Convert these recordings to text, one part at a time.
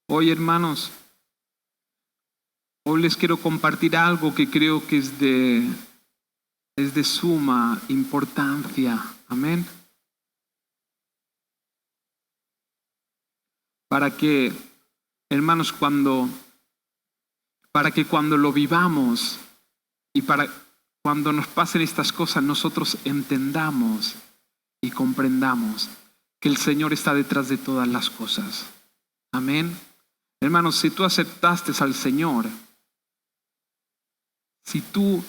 Hoy, hermanos, hoy les quiero compartir algo que creo que es de suma importancia. Amén. Para que, hermanos, para que cuando lo vivamos y para cuando nos pasen estas cosas, nosotros entendamos y comprendamos que el Señor está detrás de todas las cosas. Amén. Hermanos, si tú aceptaste al Señor, si tú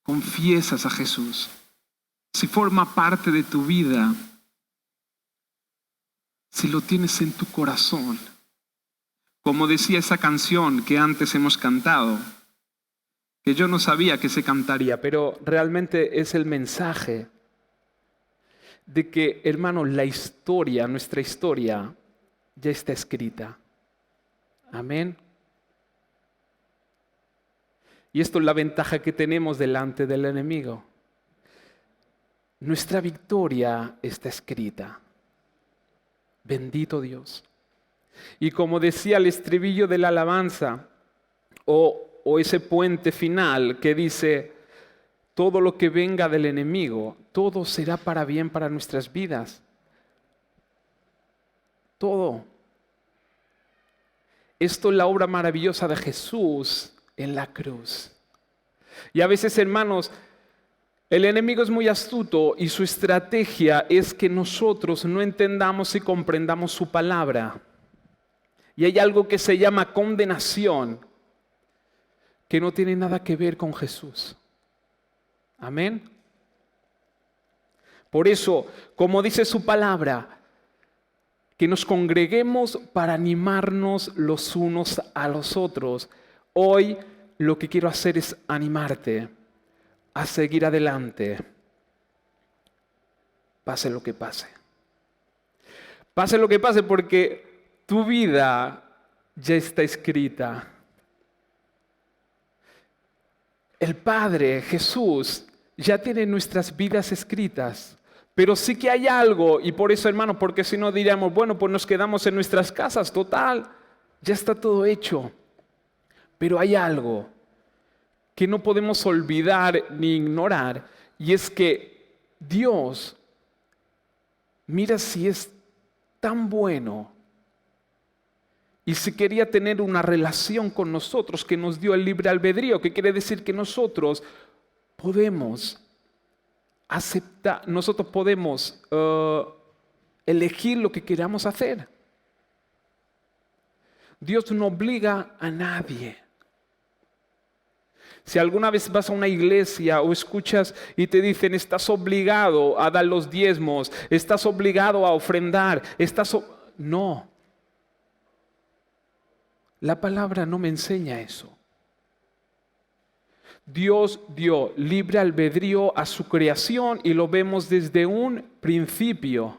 confiesas a Jesús, si forma parte de tu vida, si lo tienes en tu corazón, como decía esa canción que antes hemos cantado, que yo no sabía que se cantaría, pero realmente es el mensaje de que, hermanos, la historia, nuestra historia, ya está escrita. Amén. Y esto es la ventaja que tenemos delante del enemigo. Nuestra victoria está escrita. Bendito Dios. Y como decía el estribillo de la alabanza, o ese puente final que dice, todo lo que venga del enemigo, todo será para bien para nuestras vidas. Todo. Esto es la obra maravillosa de Jesús en la cruz. Y a veces, hermanos, el enemigo es muy astuto y su estrategia es que nosotros no entendamos y comprendamos su palabra. Y hay algo que se llama condenación, que no tiene nada que ver con Jesús. Amén. Por eso, como dice su palabra, que nos congreguemos para animarnos los unos a los otros. Hoy lo que quiero hacer es animarte a seguir adelante, pase lo que pase. Pase lo que pase, porque tu vida ya está escrita. El Padre, Jesús, ya tiene nuestras vidas escritas. Pero sí que hay algo, y por eso, hermano, porque si no diríamos, bueno, pues nos quedamos en nuestras casas, total, ya está todo hecho. Pero hay algo que no podemos olvidar ni ignorar, y es que Dios, mira si es tan bueno, y si quería tener una relación con nosotros, que nos dio el libre albedrío, que quiere decir que nosotros podemos aceptar, nosotros podemos elegir lo que queramos hacer. Dios no obliga a nadie. Si alguna vez vas a una iglesia o escuchas y te dicen estás obligado a dar los diezmos, estás obligado a ofrendar, no. La palabra no me enseña eso. Dios dio libre albedrío a su creación y lo vemos desde un principio.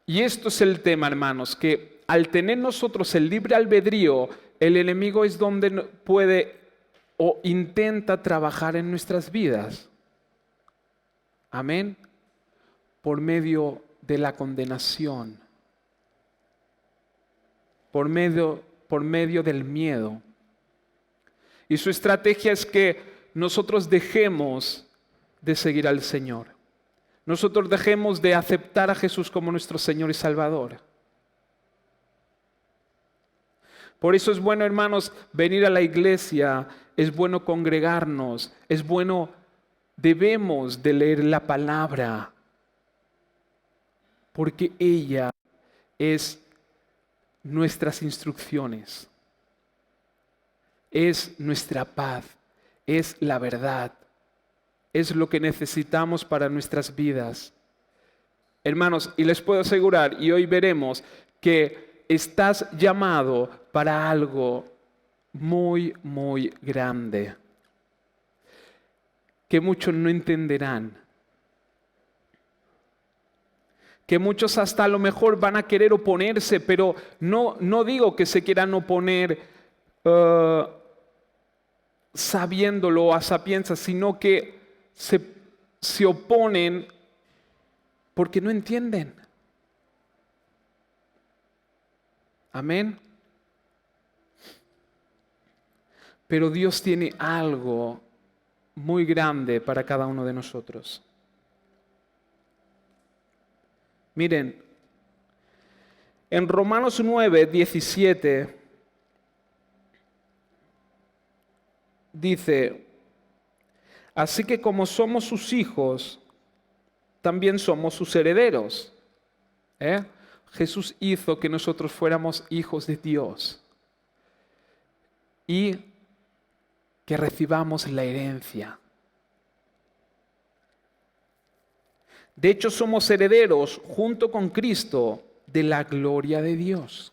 Y esto es el tema, hermanos, que al tener nosotros el libre albedrío, el enemigo es donde puede o intenta trabajar en nuestras vidas. Amén. Por medio de la condenación. Por medio del miedo. Y su estrategia es que nosotros dejemos de seguir al Señor. Nosotros dejemos de aceptar a Jesús como nuestro Señor y Salvador. Por eso es bueno, hermanos, venir a la iglesia, es bueno congregarnos, es bueno, debemos de leer la palabra, porque ella es nuestras instrucciones, es nuestra paz, es la verdad, es lo que necesitamos para nuestras vidas. Hermanos, y les puedo asegurar, y hoy veremos, que estás llamado para algo muy, muy grande, que muchos no entenderán, que muchos hasta a lo mejor van a querer oponerse, pero no digo que se quieran oponer sabiéndolo a sapienza, sino que se oponen porque no entienden. Amén. Pero Dios tiene algo muy grande para cada uno de nosotros. Miren, en Romanos 9, 17 dice, así que como somos sus hijos, también somos sus herederos. Jesús hizo que nosotros fuéramos hijos de Dios y que recibamos la herencia. De hecho, somos herederos junto con Cristo de la gloria de Dios.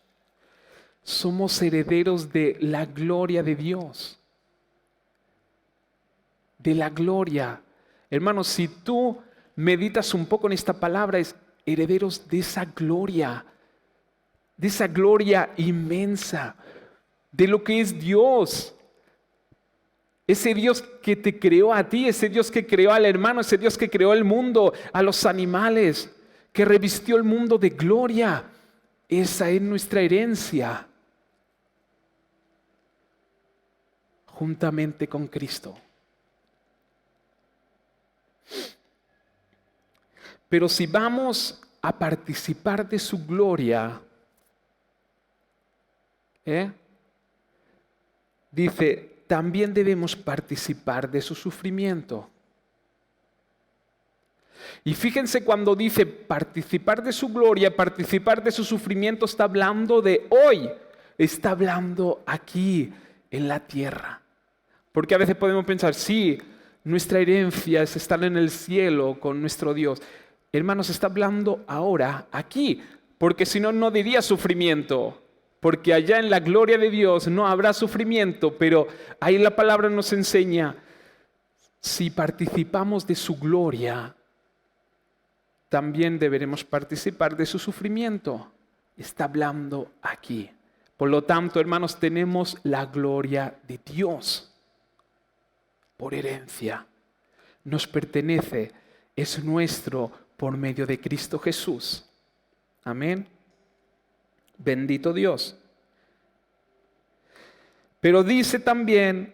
Somos herederos de la gloria de Dios. De la gloria. Hermanos, si tú meditas un poco en esta palabra, es herederos de esa gloria inmensa, de lo que es Dios. Ese Dios que te creó a ti, ese Dios que creó al hermano, ese Dios que creó el mundo, a los animales, que revistió el mundo de gloria. Esa es nuestra herencia, juntamente con Cristo. Pero si vamos a participar de su gloria, dice, también debemos participar de su sufrimiento. Y fíjense cuando dice participar de su gloria, participar de su sufrimiento, está hablando de hoy, está hablando aquí en la tierra. Porque a veces podemos pensar, sí, nuestra herencia es estar en el cielo con nuestro Dios. Hermanos, está hablando ahora, aquí, porque si no, no diría sufrimiento. Porque allá en la gloria de Dios no habrá sufrimiento, pero ahí la palabra nos enseña, si participamos de su gloria, también deberemos participar de su sufrimiento. Está hablando aquí. Por lo tanto, hermanos, tenemos la gloria de Dios por herencia. Nos pertenece, es nuestro por medio de Cristo Jesús. Amén. Bendito Dios. Pero dice también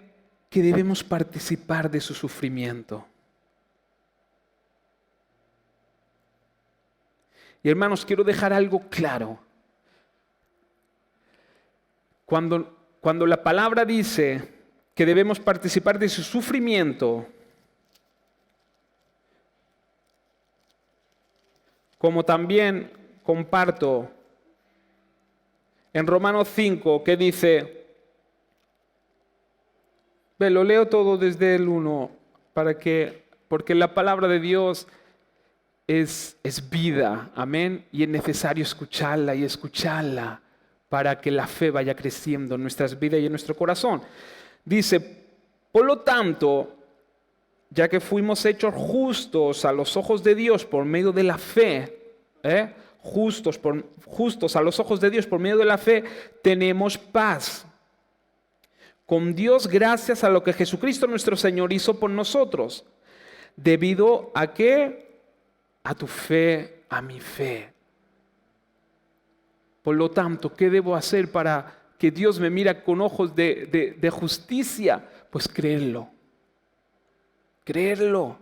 que debemos participar de su sufrimiento. Y hermanos, quiero dejar algo claro. Cuando la palabra dice que debemos participar de su sufrimiento, como también comparto en Romanos 5, que dice, lo leo todo desde el 1, porque la palabra de Dios es vida, amén, y es necesario escucharla y escucharla para que la fe vaya creciendo en nuestras vidas y en nuestro corazón. Dice, por lo tanto, ya que fuimos hechos justos a los ojos de Dios por medio de la fe, justos a los ojos de Dios por medio de la fe, tenemos paz con Dios gracias a lo que Jesucristo nuestro Señor hizo por nosotros. ¿Debido a qué? A tu fe, a mi fe. Por lo tanto, ¿qué debo hacer para que Dios me mire con ojos de justicia? Pues creerlo. Creerlo.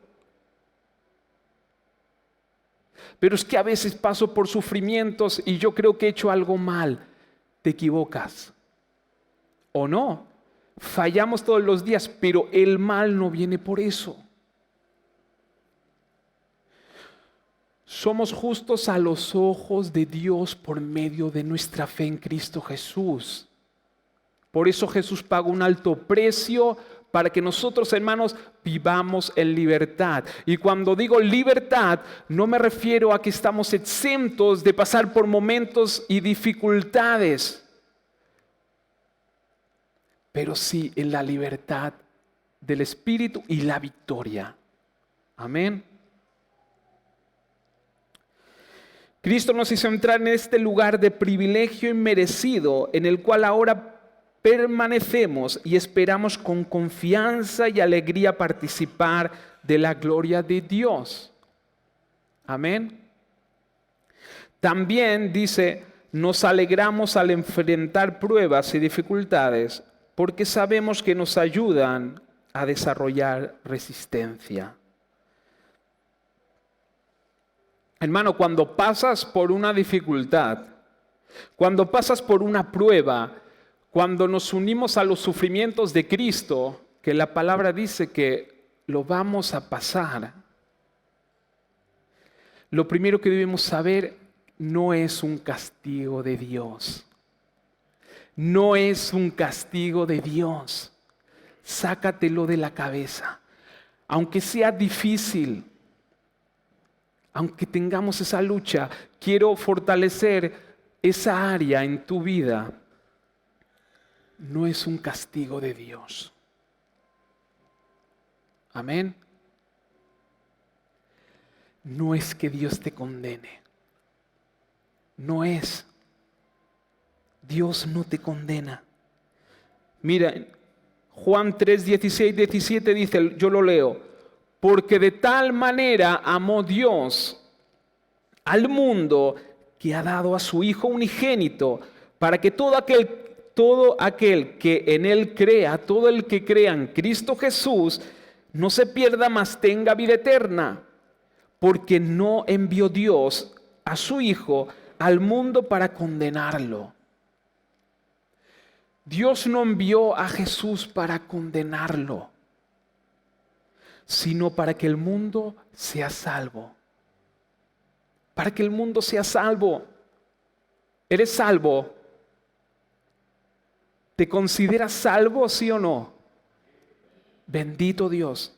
Pero es que a veces paso por sufrimientos y yo creo que he hecho algo mal. Te equivocas. ¿O no? Fallamos todos los días, pero el mal no viene por eso. Somos justos a los ojos de Dios por medio de nuestra fe en Cristo Jesús. Por eso Jesús pagó un alto precio para que nosotros, hermanos, vivamos en libertad. Y cuando digo libertad, no me refiero a que estamos exentos de pasar por momentos y dificultades, pero sí en la libertad del Espíritu y la victoria. Amén. Cristo nos hizo entrar en este lugar de privilegio inmerecido, en el cual ahora permanecemos y esperamos con confianza y alegría participar de la gloria de Dios. Amén. También dice, nos alegramos al enfrentar pruebas y dificultades porque sabemos que nos ayudan a desarrollar resistencia. Hermano, cuando pasas por una dificultad, cuando pasas por una prueba, cuando nos unimos a los sufrimientos de Cristo, que la palabra dice que lo vamos a pasar, lo primero que debemos saber no es un castigo de Dios. No es un castigo de Dios. Sácatelo de la cabeza. Aunque sea difícil, aunque tengamos esa lucha, quiero fortalecer esa área en tu vida. No es un castigo de Dios. Amén. No es que Dios te condene. No es. Dios no te condena. Mira, Juan 3, 16, 17 dice, yo lo leo, porque de tal manera amó Dios al mundo que ha dado a su Hijo unigénito, para que todo aquel que en Él crea, todo el que crea en Cristo Jesús, no se pierda, mas tenga vida eterna. Porque no envió Dios a su Hijo al mundo para condenarlo. Dios no envió a Jesús para condenarlo, sino para que el mundo sea salvo. Para que el mundo sea salvo. ¿Eres salvo? ¿Te consideras salvo, sí o no? Bendito Dios.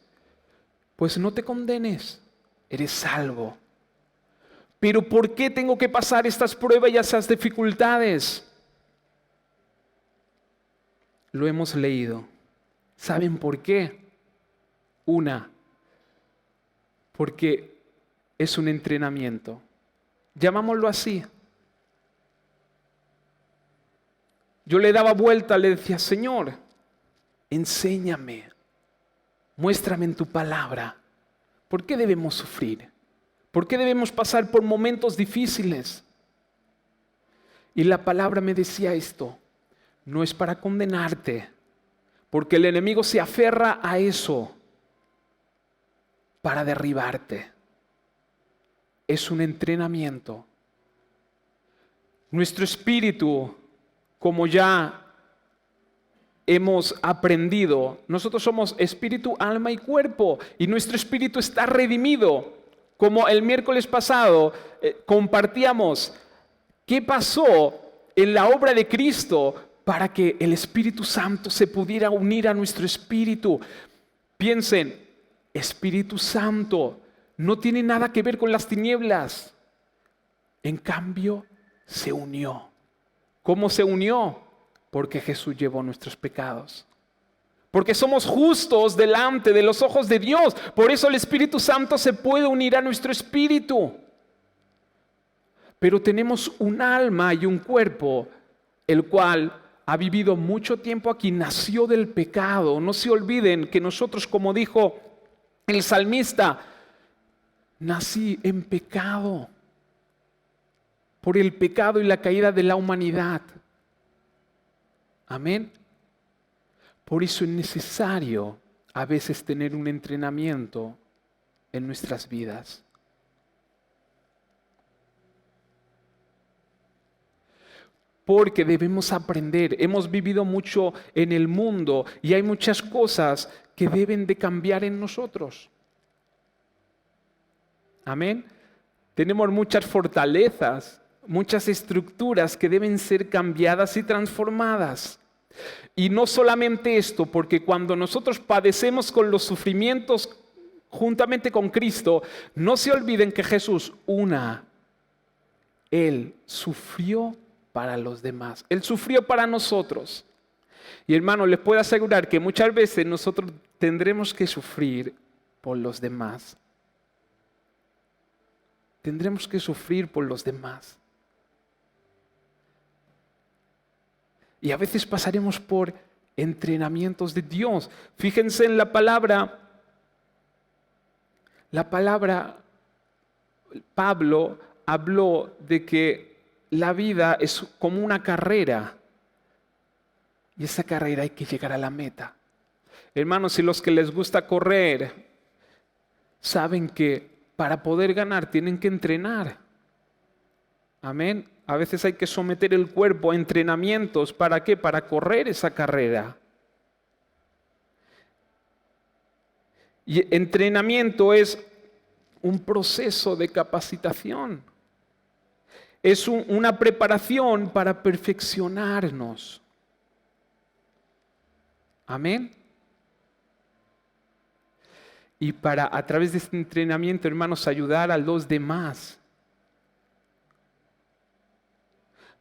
Pues no te condenes, eres salvo. Pero ¿por qué tengo que pasar estas pruebas y esas dificultades? Lo hemos leído. ¿Saben por qué? Porque es un entrenamiento. Llamámoslo así. Yo le daba vuelta, le decía, Señor, enséñame, muéstrame en tu palabra. ¿Por qué debemos sufrir? ¿Por qué debemos pasar por momentos difíciles? Y la palabra me decía esto, no es para condenarte, porque el enemigo se aferra a eso para derribarte. Es un entrenamiento. Nuestro espíritu, como ya hemos aprendido, nosotros somos espíritu, alma y cuerpo, y nuestro espíritu está redimido. Como el miércoles pasado compartíamos qué pasó en la obra de Cristo para que el Espíritu Santo se pudiera unir a nuestro espíritu. Piensen, Espíritu Santo no tiene nada que ver con las tinieblas. En cambio, se unió. ¿Cómo se unió? Porque Jesús llevó nuestros pecados. Porque somos justos delante de los ojos de Dios. Por eso el Espíritu Santo se puede unir a nuestro espíritu. Pero tenemos un alma y un cuerpo, el cual ha vivido mucho tiempo aquí, nació del pecado. No se olviden que nosotros, como dijo el salmista, nací en pecado. Por el pecado y la caída de la humanidad. Amén. Por eso es necesario a veces tener un entrenamiento en nuestras vidas. Porque debemos aprender. Hemos vivido mucho en el mundo y hay muchas cosas que deben de cambiar en nosotros. Amén. Tenemos muchas fortalezas, muchas estructuras que deben ser cambiadas y transformadas. Y no solamente esto, porque cuando nosotros padecemos con los sufrimientos juntamente con Cristo, no se olviden que Jesús, Él sufrió para los demás. Él sufrió para nosotros. Y hermano, les puedo asegurar que muchas veces nosotros tendremos que sufrir por los demás. Tendremos que sufrir por los demás. Y a veces pasaremos por entrenamientos de Dios. Fíjense en la palabra. Pablo habló de que la vida es como una carrera. Y esa carrera hay que llegar a la meta. Hermanos, si los que les gusta correr saben que para poder ganar tienen que entrenar. Amén. A veces hay que someter el cuerpo a entrenamientos. ¿Para qué? Para correr esa carrera. Y entrenamiento es un proceso de capacitación. Es una preparación para perfeccionarnos. Amén. Y para, a través de este entrenamiento, hermanos, ayudar a los demás.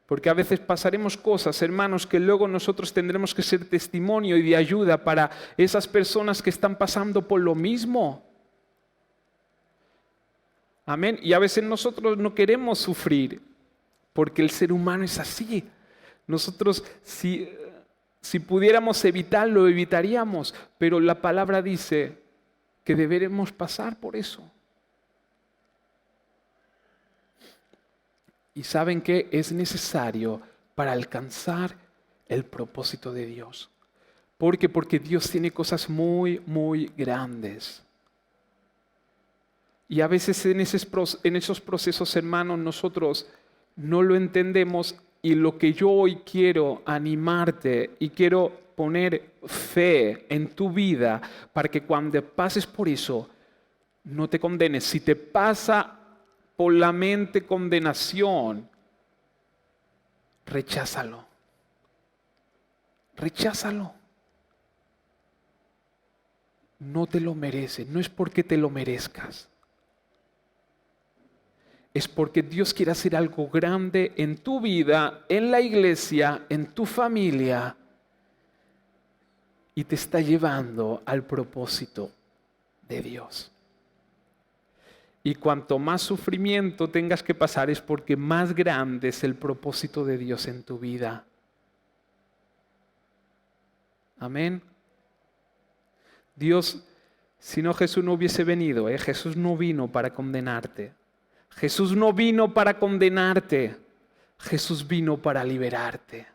Porque a veces pasaremos cosas, hermanos, que luego nosotros tendremos que ser testimonio y de ayuda para esas personas que están pasando por lo mismo. Amén. Y a veces nosotros no queremos sufrir, porque el ser humano es así. Nosotros, si pudiéramos evitarlo, evitaríamos. Pero la palabra dice que deberemos pasar por eso. Y saben que es necesario para alcanzar el propósito de Dios. ¿Por qué? Porque Dios tiene cosas muy, muy grandes. Y a veces en esos procesos, hermanos, nosotros no lo entendemos. Y lo que yo hoy quiero animarte y quiero poner fe en tu vida para que cuando pases por eso, no te condenes. Si te pasa por la mente condenación, recházalo. Recházalo. No te lo mereces, no es porque te lo merezcas. Es porque Dios quiere hacer algo grande en tu vida, en la iglesia, en tu familia, y te está llevando al propósito de Dios. Y cuanto más sufrimiento tengas que pasar es porque más grande es el propósito de Dios en tu vida. Amén. Dios, si no Jesús no hubiese venido, Jesús no vino para condenarte. Jesús no vino para condenarte. Jesús vino para liberarte.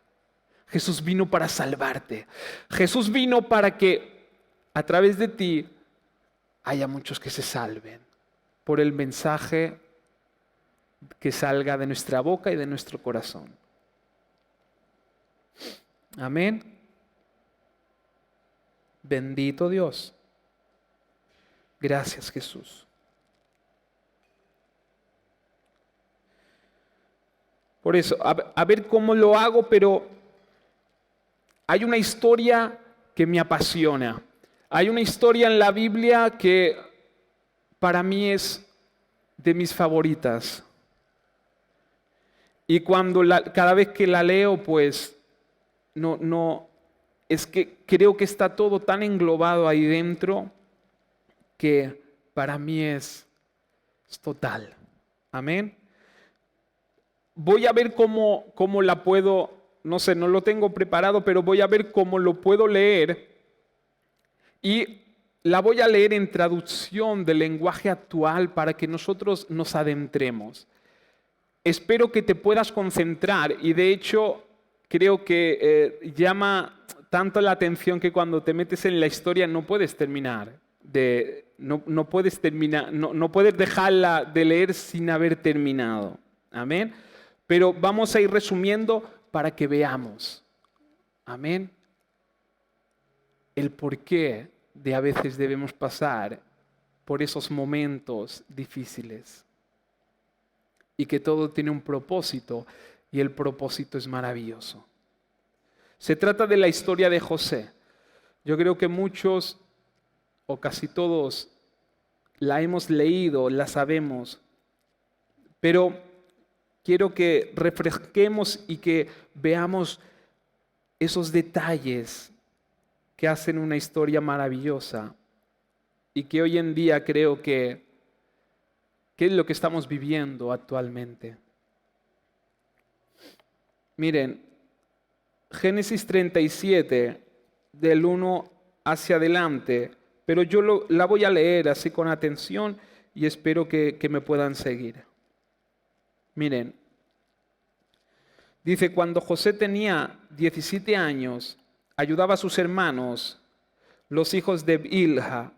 Jesús vino para salvarte. Jesús vino para que a través de ti haya muchos que se salven por el mensaje que salga de nuestra boca y de nuestro corazón. Amén. Bendito Dios. Gracias, Jesús. Por eso, a ver cómo lo hago, pero hay una historia que me apasiona. Hay una historia en la Biblia que para mí es de mis favoritas. Y cada vez que la leo, pues, es que creo que está todo tan englobado ahí dentro que para mí es total. Amén. Voy a ver cómo la puedo, no sé, no lo tengo preparado, pero voy a ver cómo lo puedo leer. Y la voy a leer en traducción del lenguaje actual para que nosotros nos adentremos. Espero que te puedas concentrar y de hecho creo que llama tanto la atención que cuando te metes en la historia no puedes terminar. No puedes dejarla de leer sin haber terminado. Amén. Pero vamos a ir resumiendo para que veamos. Amén. El porqué de a veces debemos pasar por esos momentos difíciles. Y que todo tiene un propósito y el propósito es maravilloso. Se trata de la historia de José. Yo creo que muchos o casi todos la hemos leído, la sabemos, pero quiero que refresquemos y que veamos esos detalles que hacen una historia maravillosa y que hoy en día creo que es lo que estamos viviendo actualmente. Miren, Génesis 37, del 1 hacia adelante, pero yo la voy a leer así con atención y espero que me puedan seguir. Miren, Dice, cuando José tenía 17 años, ayudaba a sus hermanos, los hijos de Bilha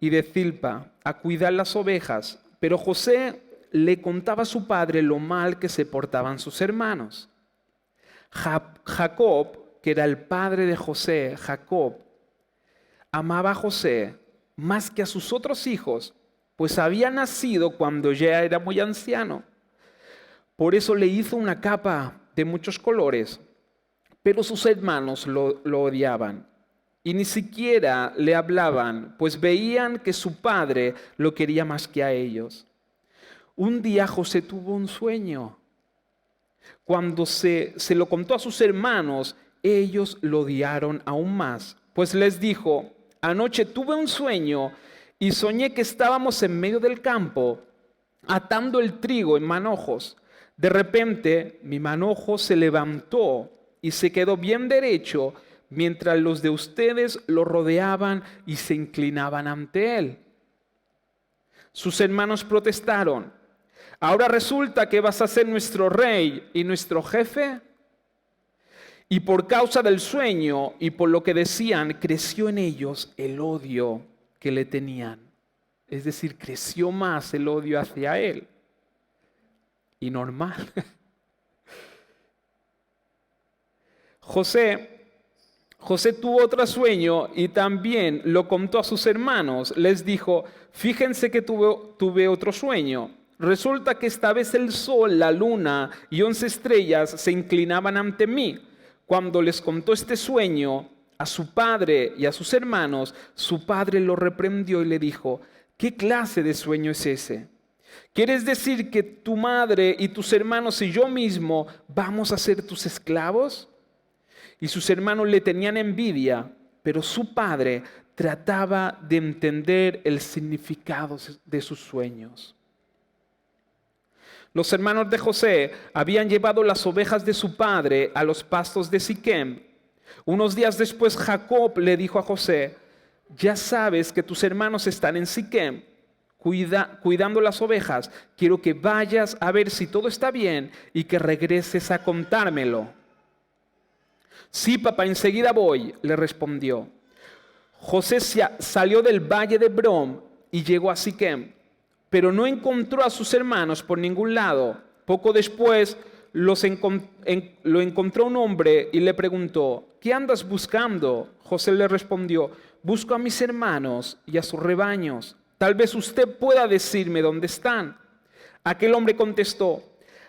y de Zilpa, a cuidar las ovejas, pero José le contaba a su padre lo mal que se portaban sus hermanos. Jacob, que era el padre de José, Jacob, amaba a José más que a sus otros hijos, pues había nacido cuando ya era muy anciano. Por eso le hizo una capa de muchos colores, pero sus hermanos lo odiaban y ni siquiera le hablaban, pues veían que su padre lo quería más que a ellos. Un día José tuvo un sueño. Cuando se lo contó a sus hermanos, ellos lo odiaron aún más, pues les dijo, anoche tuve un sueño y soñé que estábamos en medio del campo, atando el trigo en manojos. De repente mi manojo se levantó y se quedó bien derecho, mientras los de ustedes lo rodeaban y se inclinaban ante él. Sus hermanos protestaron, ¿ahora resulta que vas a ser nuestro rey y nuestro jefe? Y por causa del sueño y por lo que decían, creció en ellos el odio que le tenían. Es decir, creció más el odio hacia él. Y normal. José tuvo otro sueño y también lo contó a sus hermanos. Les dijo, fíjense que tuve otro sueño. Resulta que esta vez el sol, la luna y 11 estrellas se inclinaban ante mí. Cuando les contó este sueño a su padre y a sus hermanos, su padre lo reprendió y le dijo, ¿qué clase de sueño es ese? ¿Quieres decir que tu madre y tus hermanos y yo mismo vamos a ser tus esclavos? Y sus hermanos le tenían envidia, pero su padre trataba de entender el significado de sus sueños. Los hermanos de José habían llevado las ovejas de su padre a los pastos de Siquem. Unos días después Jacob le dijo a José, ya sabes que tus hermanos están en Siquem cuidando las ovejas. Quiero que vayas a ver si todo está bien y que regreses a contármelo. Sí, papá, enseguida voy, le respondió. José salió del valle de Brom y llegó a Siquem, pero no encontró a sus hermanos por ningún lado. Poco después lo encontró un hombre y le preguntó, ¿qué andas buscando? José le respondió, busco a mis hermanos y a sus rebaños. Tal vez usted pueda decirme dónde están. Aquel hombre contestó,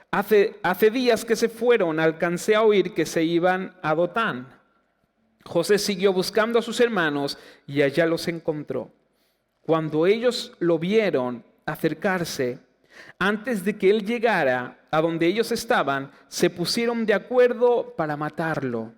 hace días que se fueron, alcancé a oír que se iban a Dotán. José siguió buscando a sus hermanos y allá los encontró. Cuando ellos lo vieron acercarse, antes de que él llegara a donde ellos estaban, se pusieron de acuerdo para matarlo.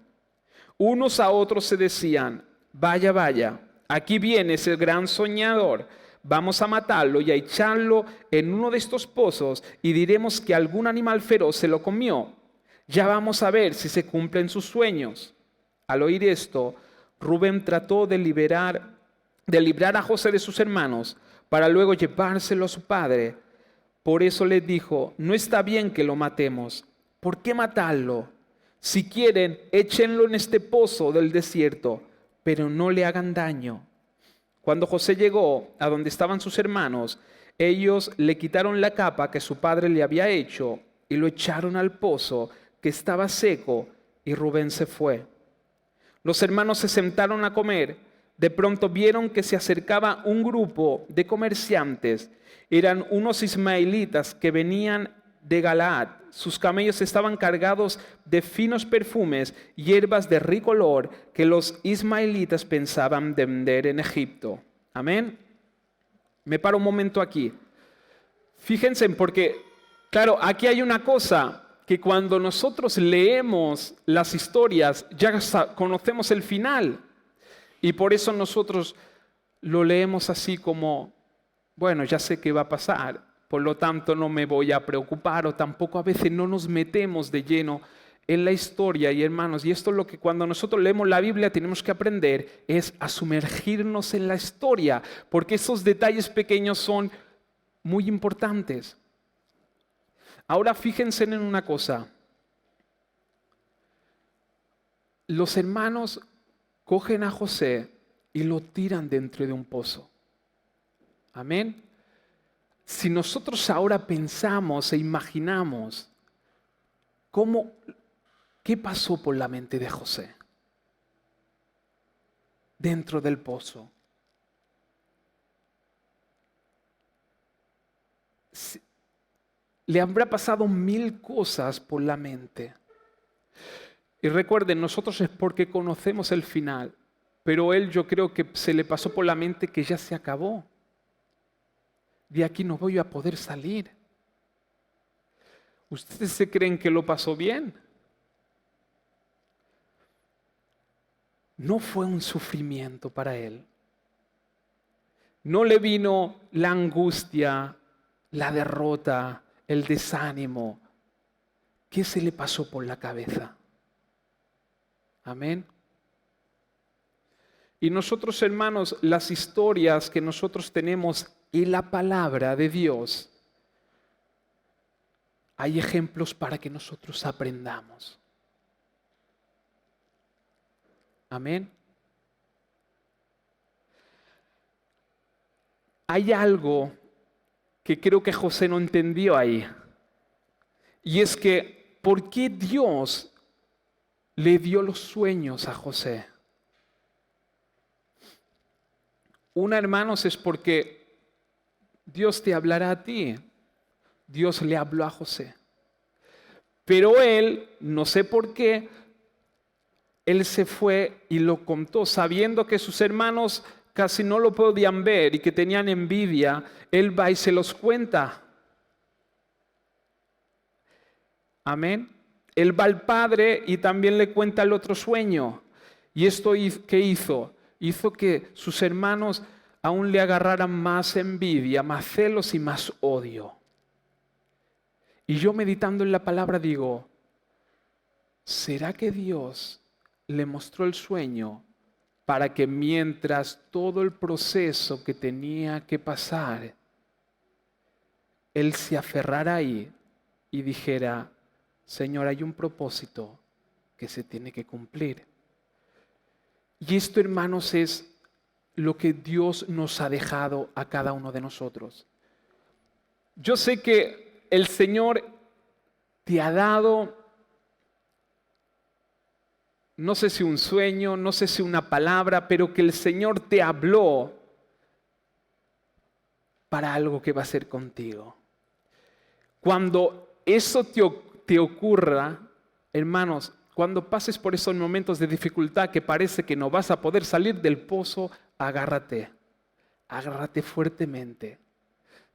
Unos a otros se decían, vaya, vaya, aquí viene ese gran soñador. Vamos a matarlo y a echarlo en uno de estos pozos y diremos que algún animal feroz se lo comió. Ya vamos a ver si se cumplen sus sueños. Al oír esto, Rubén trató de librar a José de sus hermanos para luego llevárselo a su padre. Por eso les dijo, no está bien que lo matemos. ¿Por qué matarlo? Si quieren, échenlo en este pozo del desierto, pero no le hagan daño. Cuando José llegó a donde estaban sus hermanos, ellos le quitaron la capa que su padre le había hecho y lo echaron al pozo que estaba seco, y Rubén se fue. Los hermanos se sentaron a comer. De pronto vieron que se acercaba un grupo de comerciantes. Eran unos ismaelitas que venían de Galaad. Sus camellos estaban cargados de finos perfumes, hierbas de rico olor que los ismaelitas pensaban vender en Egipto. Amén. Me paro un momento aquí. Fíjense, porque, claro, aquí hay una cosa, que cuando nosotros leemos las historias ya conocemos el final. Y por eso nosotros lo leemos así como, bueno, ya sé qué va a pasar, por lo tanto no me voy a preocupar, o tampoco a veces no nos metemos de lleno en la historia. Y hermanos, y esto es lo que cuando nosotros leemos la Biblia tenemos que aprender, es a sumergirnos en la historia, porque esos detalles pequeños son muy importantes. Ahora fíjense en una cosa. los hermanos cogen a José y lo tiran dentro de un pozo. Amén. Si nosotros ahora pensamos e imaginamos qué pasó por la mente de José dentro del pozo. Le habrá pasado 1000 cosas por la mente. Y recuerden, nosotros es porque conocemos el final, pero él yo creo que se le pasó por la mente que ya se acabó. De aquí no voy a poder salir. ¿Ustedes se creen que lo pasó bien? No fue un sufrimiento para él. No le vino la angustia, la derrota, el desánimo. ¿Qué se le pasó por la cabeza? Amén. Y nosotros, hermanos, las historias que nosotros tenemos en la palabra de Dios, hay ejemplos para que nosotros aprendamos. Amén. Hay algo que creo que José no entendió ahí. Y es que, ¿por qué Dios le dio los sueños a José? Una, hermanos, es porque Dios te hablará a ti. Dios le habló a José. Pero él, no sé por qué, él se fue y lo contó, sabiendo que sus hermanos casi no lo podían ver y que tenían envidia. Él va y se los cuenta. Amén. Él va al padre y también le cuenta el otro sueño. ¿Y esto qué hizo? Hizo que sus hermanos aún le agarraran más envidia, más celos y más odio. Y yo meditando en la palabra digo, ¿será que Dios le mostró el sueño para que mientras todo el proceso que tenía que pasar, él se aferrara ahí y dijera, Señor, hay un propósito que se tiene que cumplir? Y esto, hermanos, es lo que Dios nos ha dejado a cada uno de nosotros. Yo sé que el Señor te ha dado, no sé si un sueño, no sé si una palabra, pero que el Señor te habló para algo que va a ser contigo. Cuando eso te ocurra, hermanos, cuando pases por esos momentos de dificultad que parece que no vas a poder salir del pozo, agárrate fuertemente.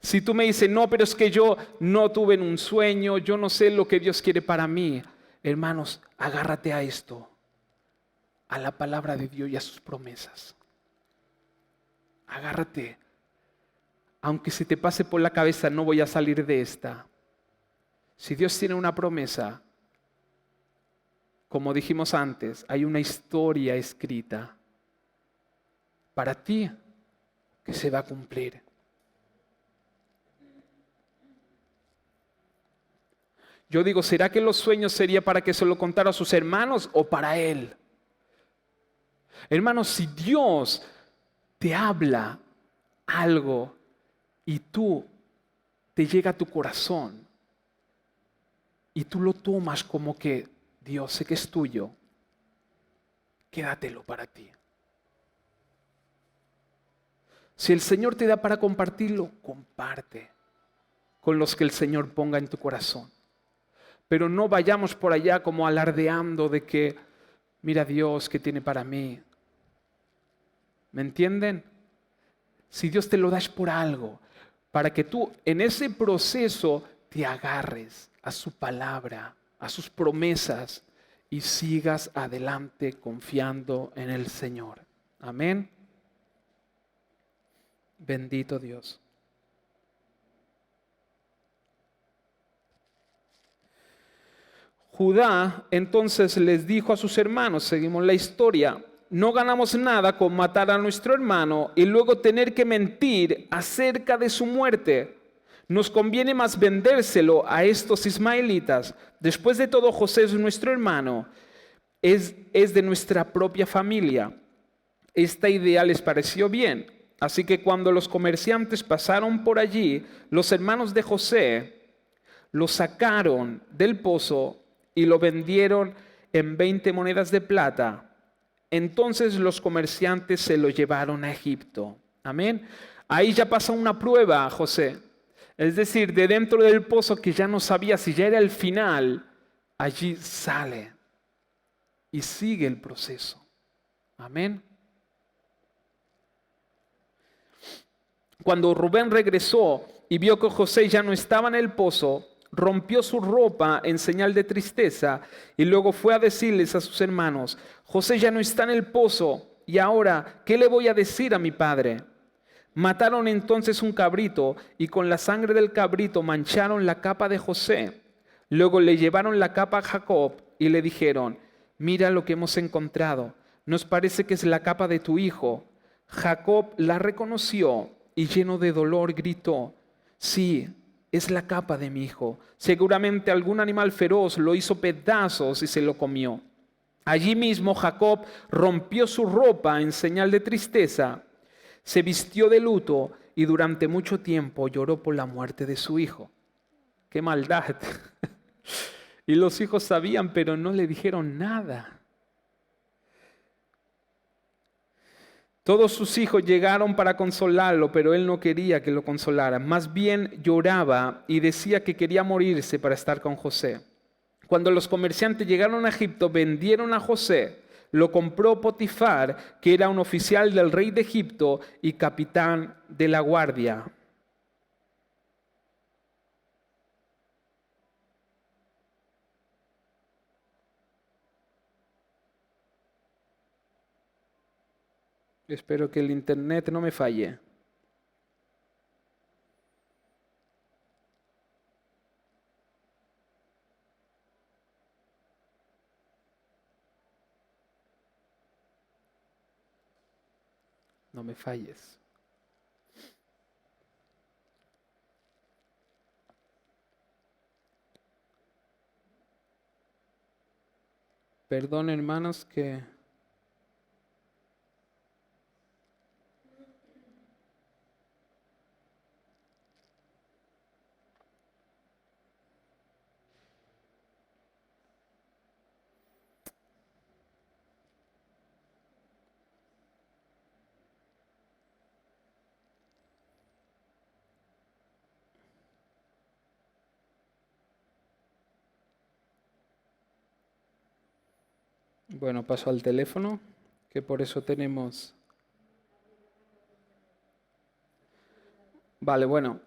Si tú me dices, no, pero es que yo no tuve un sueño, yo no sé lo que Dios quiere para mí. Hermanos, agárrate a esto, a la palabra de Dios y a sus promesas. Agárrate. Aunque se te pase por la cabeza, no voy a salir de esta. Si Dios tiene una promesa, como dijimos antes, hay una historia escrita para ti que se va a cumplir. Yo digo, ¿será que los sueños sería para que se lo contara a sus hermanos o para él? Hermanos, si Dios te habla algo y te llega a tu corazón y tú lo tomas como que Dios, sé que es tuyo, quédatelo para ti. Si el Señor te da para compartirlo, comparte con los que el Señor ponga en tu corazón. Pero no vayamos por allá como alardeando de que, mira Dios, ¿qué tiene para mí? ¿Me entienden? Si Dios te lo da es por algo, para que tú en ese proceso te agarres a su palabra, a sus promesas y sigas adelante confiando en el Señor. Amén. Bendito Dios. Judá entonces les dijo a sus hermanos, seguimos la historia, no ganamos nada con matar a nuestro hermano y luego tener que mentir acerca de su muerte. Nos conviene más vendérselo a estos ismaelitas. Después de todo, José es nuestro hermano. es de nuestra propia familia. Esta idea les pareció bien. Así que cuando los comerciantes pasaron por allí, los hermanos de José lo sacaron del pozo y lo vendieron en 20 monedas de plata. Entonces los comerciantes se lo llevaron a Egipto. Amén. Ahí ya pasa una prueba, José. Es decir, de dentro del pozo que ya no sabía si ya era el final, allí sale y sigue el proceso. Amén. Cuando Rubén regresó y vio que José ya no estaba en el pozo, rompió su ropa en señal de tristeza y luego fue a decirles a sus hermanos: José ya no está en el pozo, y ahora, ¿qué le voy a decir a mi padre? Mataron entonces un cabrito y con la sangre del cabrito mancharon la capa de José. Luego le llevaron la capa a Jacob y le dijeron: mira lo que hemos encontrado, nos parece que es la capa de tu hijo. Jacob la reconoció y lleno de dolor gritó: sí, es la capa de mi hijo. Seguramente algún animal feroz lo hizo pedazos y se lo comió. Allí mismo Jacob rompió su ropa en señal de tristeza, se vistió de luto y durante mucho tiempo lloró por la muerte de su hijo. ¡Qué maldad! Y los hijos sabían, pero no le dijeron nada. Todos sus hijos llegaron para consolarlo, pero él no quería que lo consolaran. Más bien lloraba y decía que quería morirse para estar con José. Cuando los comerciantes llegaron a Egipto, vendieron a José. Lo compró Potifar, que era un oficial del rey de Egipto y capitán de la guardia. Espero que el internet no me falle. No me falles. Perdón, hermanos, que... Bueno, paso al teléfono, que por eso tenemos... Vale, bueno.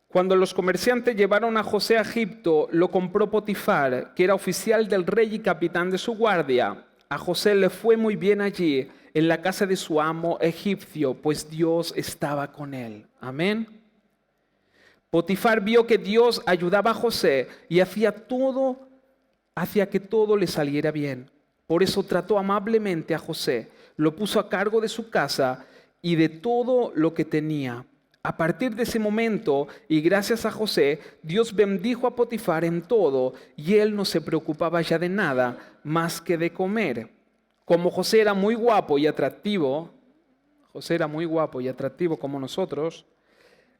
Cuando los comerciantes llevaron a José a Egipto, lo compró Potifar, que era oficial del rey y capitán de su guardia. A José le fue muy bien allí, en la casa de su amo egipcio, pues Dios estaba con él. Amén. Potifar vio que Dios ayudaba a José y hacía que todo le saliera bien. Por eso trató amablemente a José, lo puso a cargo de su casa y de todo lo que tenía. A partir de ese momento, y gracias a José, Dios bendijo a Potifar en todo, y él no se preocupaba ya de nada más que de comer. Como José era muy guapo y atractivo como nosotros,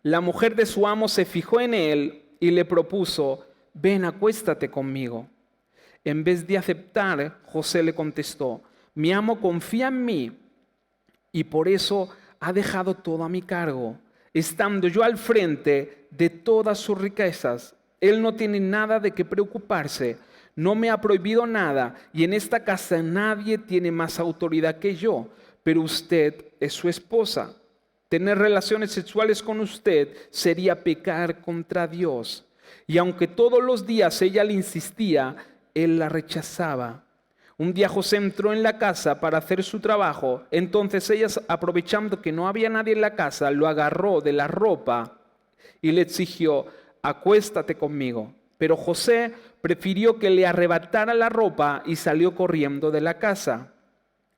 la mujer de su amo se fijó en él y le propuso: ven, acuéstate conmigo. En vez de aceptar, José le contestó: mi amo confía en mí y por eso ha dejado todo a mi cargo, estando yo al frente de todas sus riquezas. Él no tiene nada de qué preocuparse, no me ha prohibido nada y en esta casa nadie tiene más autoridad que yo, pero usted es su esposa. Tener relaciones sexuales con usted sería pecar contra Dios. Y aunque todos los días ella le insistía, él la rechazaba. Un día José entró en la casa para hacer su trabajo. Entonces ella, aprovechando que no había nadie en la casa, lo agarró de la ropa y le exigió: acuéstate conmigo. Pero José prefirió que le arrebatara la ropa y salió corriendo de la casa.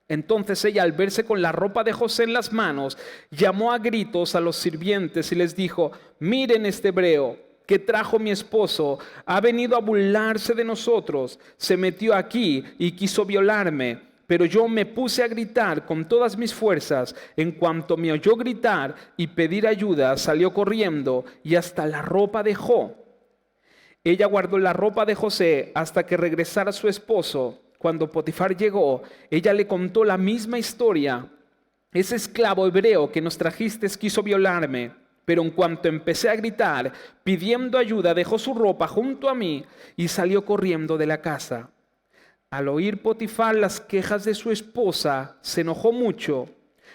Entonces ella, al verse con la ropa de José en las manos, llamó a gritos a los sirvientes y les dijo: miren este hebreo. que trajo mi esposo ha venido a burlarse de nosotros. Se metió aquí y quiso violarme, pero yo me puse a gritar con todas mis fuerzas. En cuanto me oyó gritar y pedir ayuda, salió corriendo y hasta la ropa dejó. Ella guardó la ropa de José hasta que regresara su esposo. Cuando Potifar llegó, ella le contó la misma historia. Ese esclavo hebreo que nos trajiste quiso violarme, pero en cuanto empecé a gritar, pidiendo ayuda, dejó su ropa junto a mí y salió corriendo de la casa. Al oír Potifar las quejas de su esposa, se enojó mucho.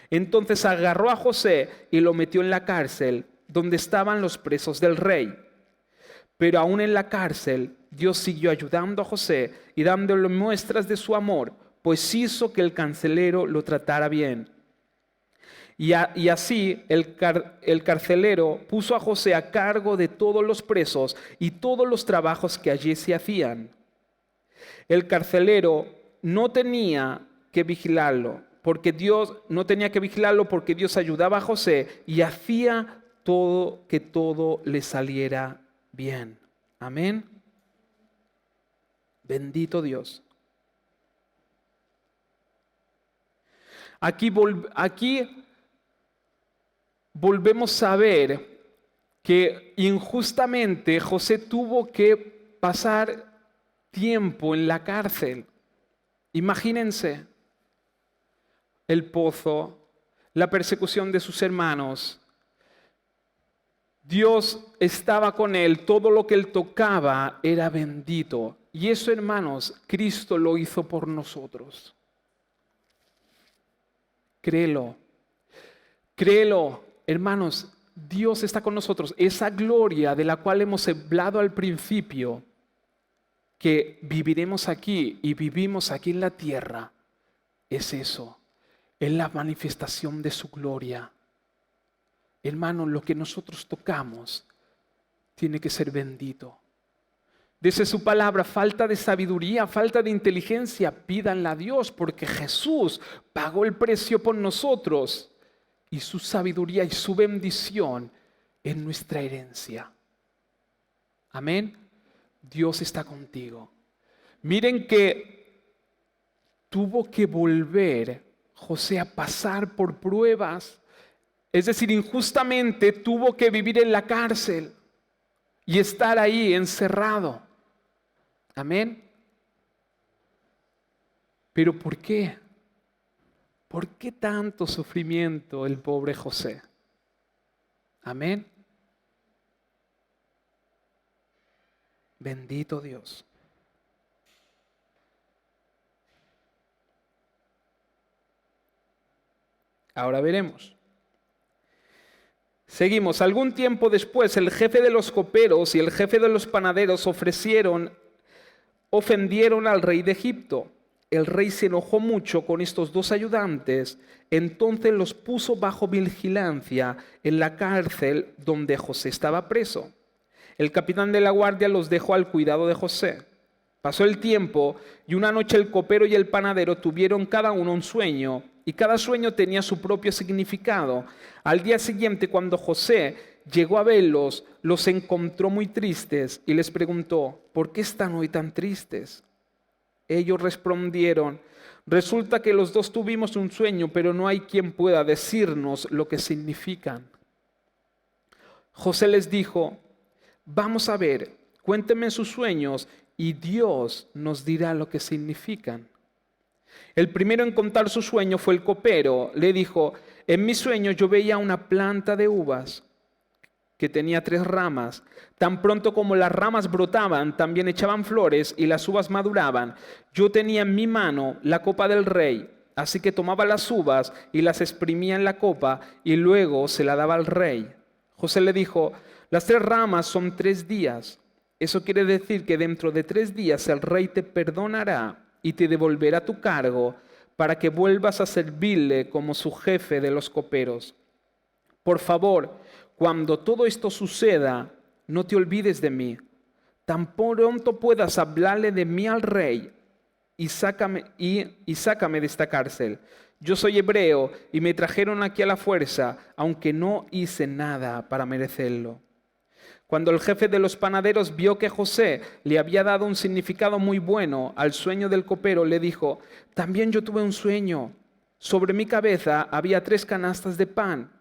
Entonces agarró a José y lo metió en la cárcel, donde estaban los presos del rey. Pero aún en la cárcel, Dios siguió ayudando a José y dándole muestras de su amor, pues hizo que el carcelero lo tratara bien. Y así el carcelero puso a José a cargo de todos los presos y todos los trabajos que allí se hacían. El carcelero no tenía que vigilarlo, porque Dios ayudaba a José y hacía que todo le saliera bien. Amén. Bendito Dios. Aquí volvemos a ver que injustamente José tuvo que pasar tiempo en la cárcel. Imagínense el pozo, la persecución de sus hermanos. Dios estaba con él, todo lo que él tocaba era bendito. Y eso, hermanos, Cristo lo hizo por nosotros. Créelo, hermanos, Dios está con nosotros. Esa gloria de la cual hemos hablado al principio, que viviremos aquí y vivimos aquí en la tierra, es eso, es la manifestación de su gloria. Hermanos, lo que nosotros tocamos tiene que ser bendito. Dice su palabra, falta de sabiduría, falta de inteligencia, pídanla a Dios, porque Jesús pagó el precio por nosotros y su sabiduría y su bendición es nuestra herencia. Amén. Dios está contigo. Miren que tuvo que volver José a pasar por pruebas. Es decir, injustamente tuvo que vivir en la cárcel y estar ahí encerrado. Amén. Pero ¿por qué? ¿Por qué tanto sufrimiento el pobre José? Amén. Bendito Dios. Ahora veremos. Seguimos. Algún tiempo después, el jefe de los coperos y el jefe de los panaderos ofendieron al rey de Egipto. El rey se enojó mucho con estos dos ayudantes, entonces los puso bajo vigilancia en la cárcel donde José estaba preso. El capitán de la guardia los dejó al cuidado de José. Pasó el tiempo y una noche el copero y el panadero tuvieron cada uno un sueño, y cada sueño tenía su propio significado. Al día siguiente, cuando José llegó a verlos, los encontró muy tristes y les preguntó, ¿por qué están hoy tan tristes? Ellos respondieron, resulta que los dos tuvimos un sueño, pero no hay quien pueda decirnos lo que significan. José les dijo, vamos a ver, cuéntenme sus sueños y Dios nos dirá lo que significan. El primero en contar su sueño fue el copero. Le dijo, en mi sueño yo veía una planta de uvas que tenía 3 ramas. Tan pronto como las ramas brotaban, también echaban flores y las uvas maduraban. Yo tenía en mi mano la copa del rey, así que tomaba las uvas y las exprimía en la copa y luego se la daba al rey. José le dijo, las 3 ramas son 3 días. Eso quiere decir que dentro de 3 días el rey te perdonará y te devolverá tu cargo para que vuelvas a servirle como su jefe de los coperos. Por favor, cuando todo esto suceda, no te olvides de mí. Tan pronto puedas hablarle de mí al rey y sácame de esta cárcel. Yo soy hebreo y me trajeron aquí a la fuerza, aunque no hice nada para merecerlo. Cuando el jefe de los panaderos vio que José le había dado un significado muy bueno al sueño del copero, le dijo: también yo tuve un sueño. Sobre mi cabeza había 3 canastas de pan.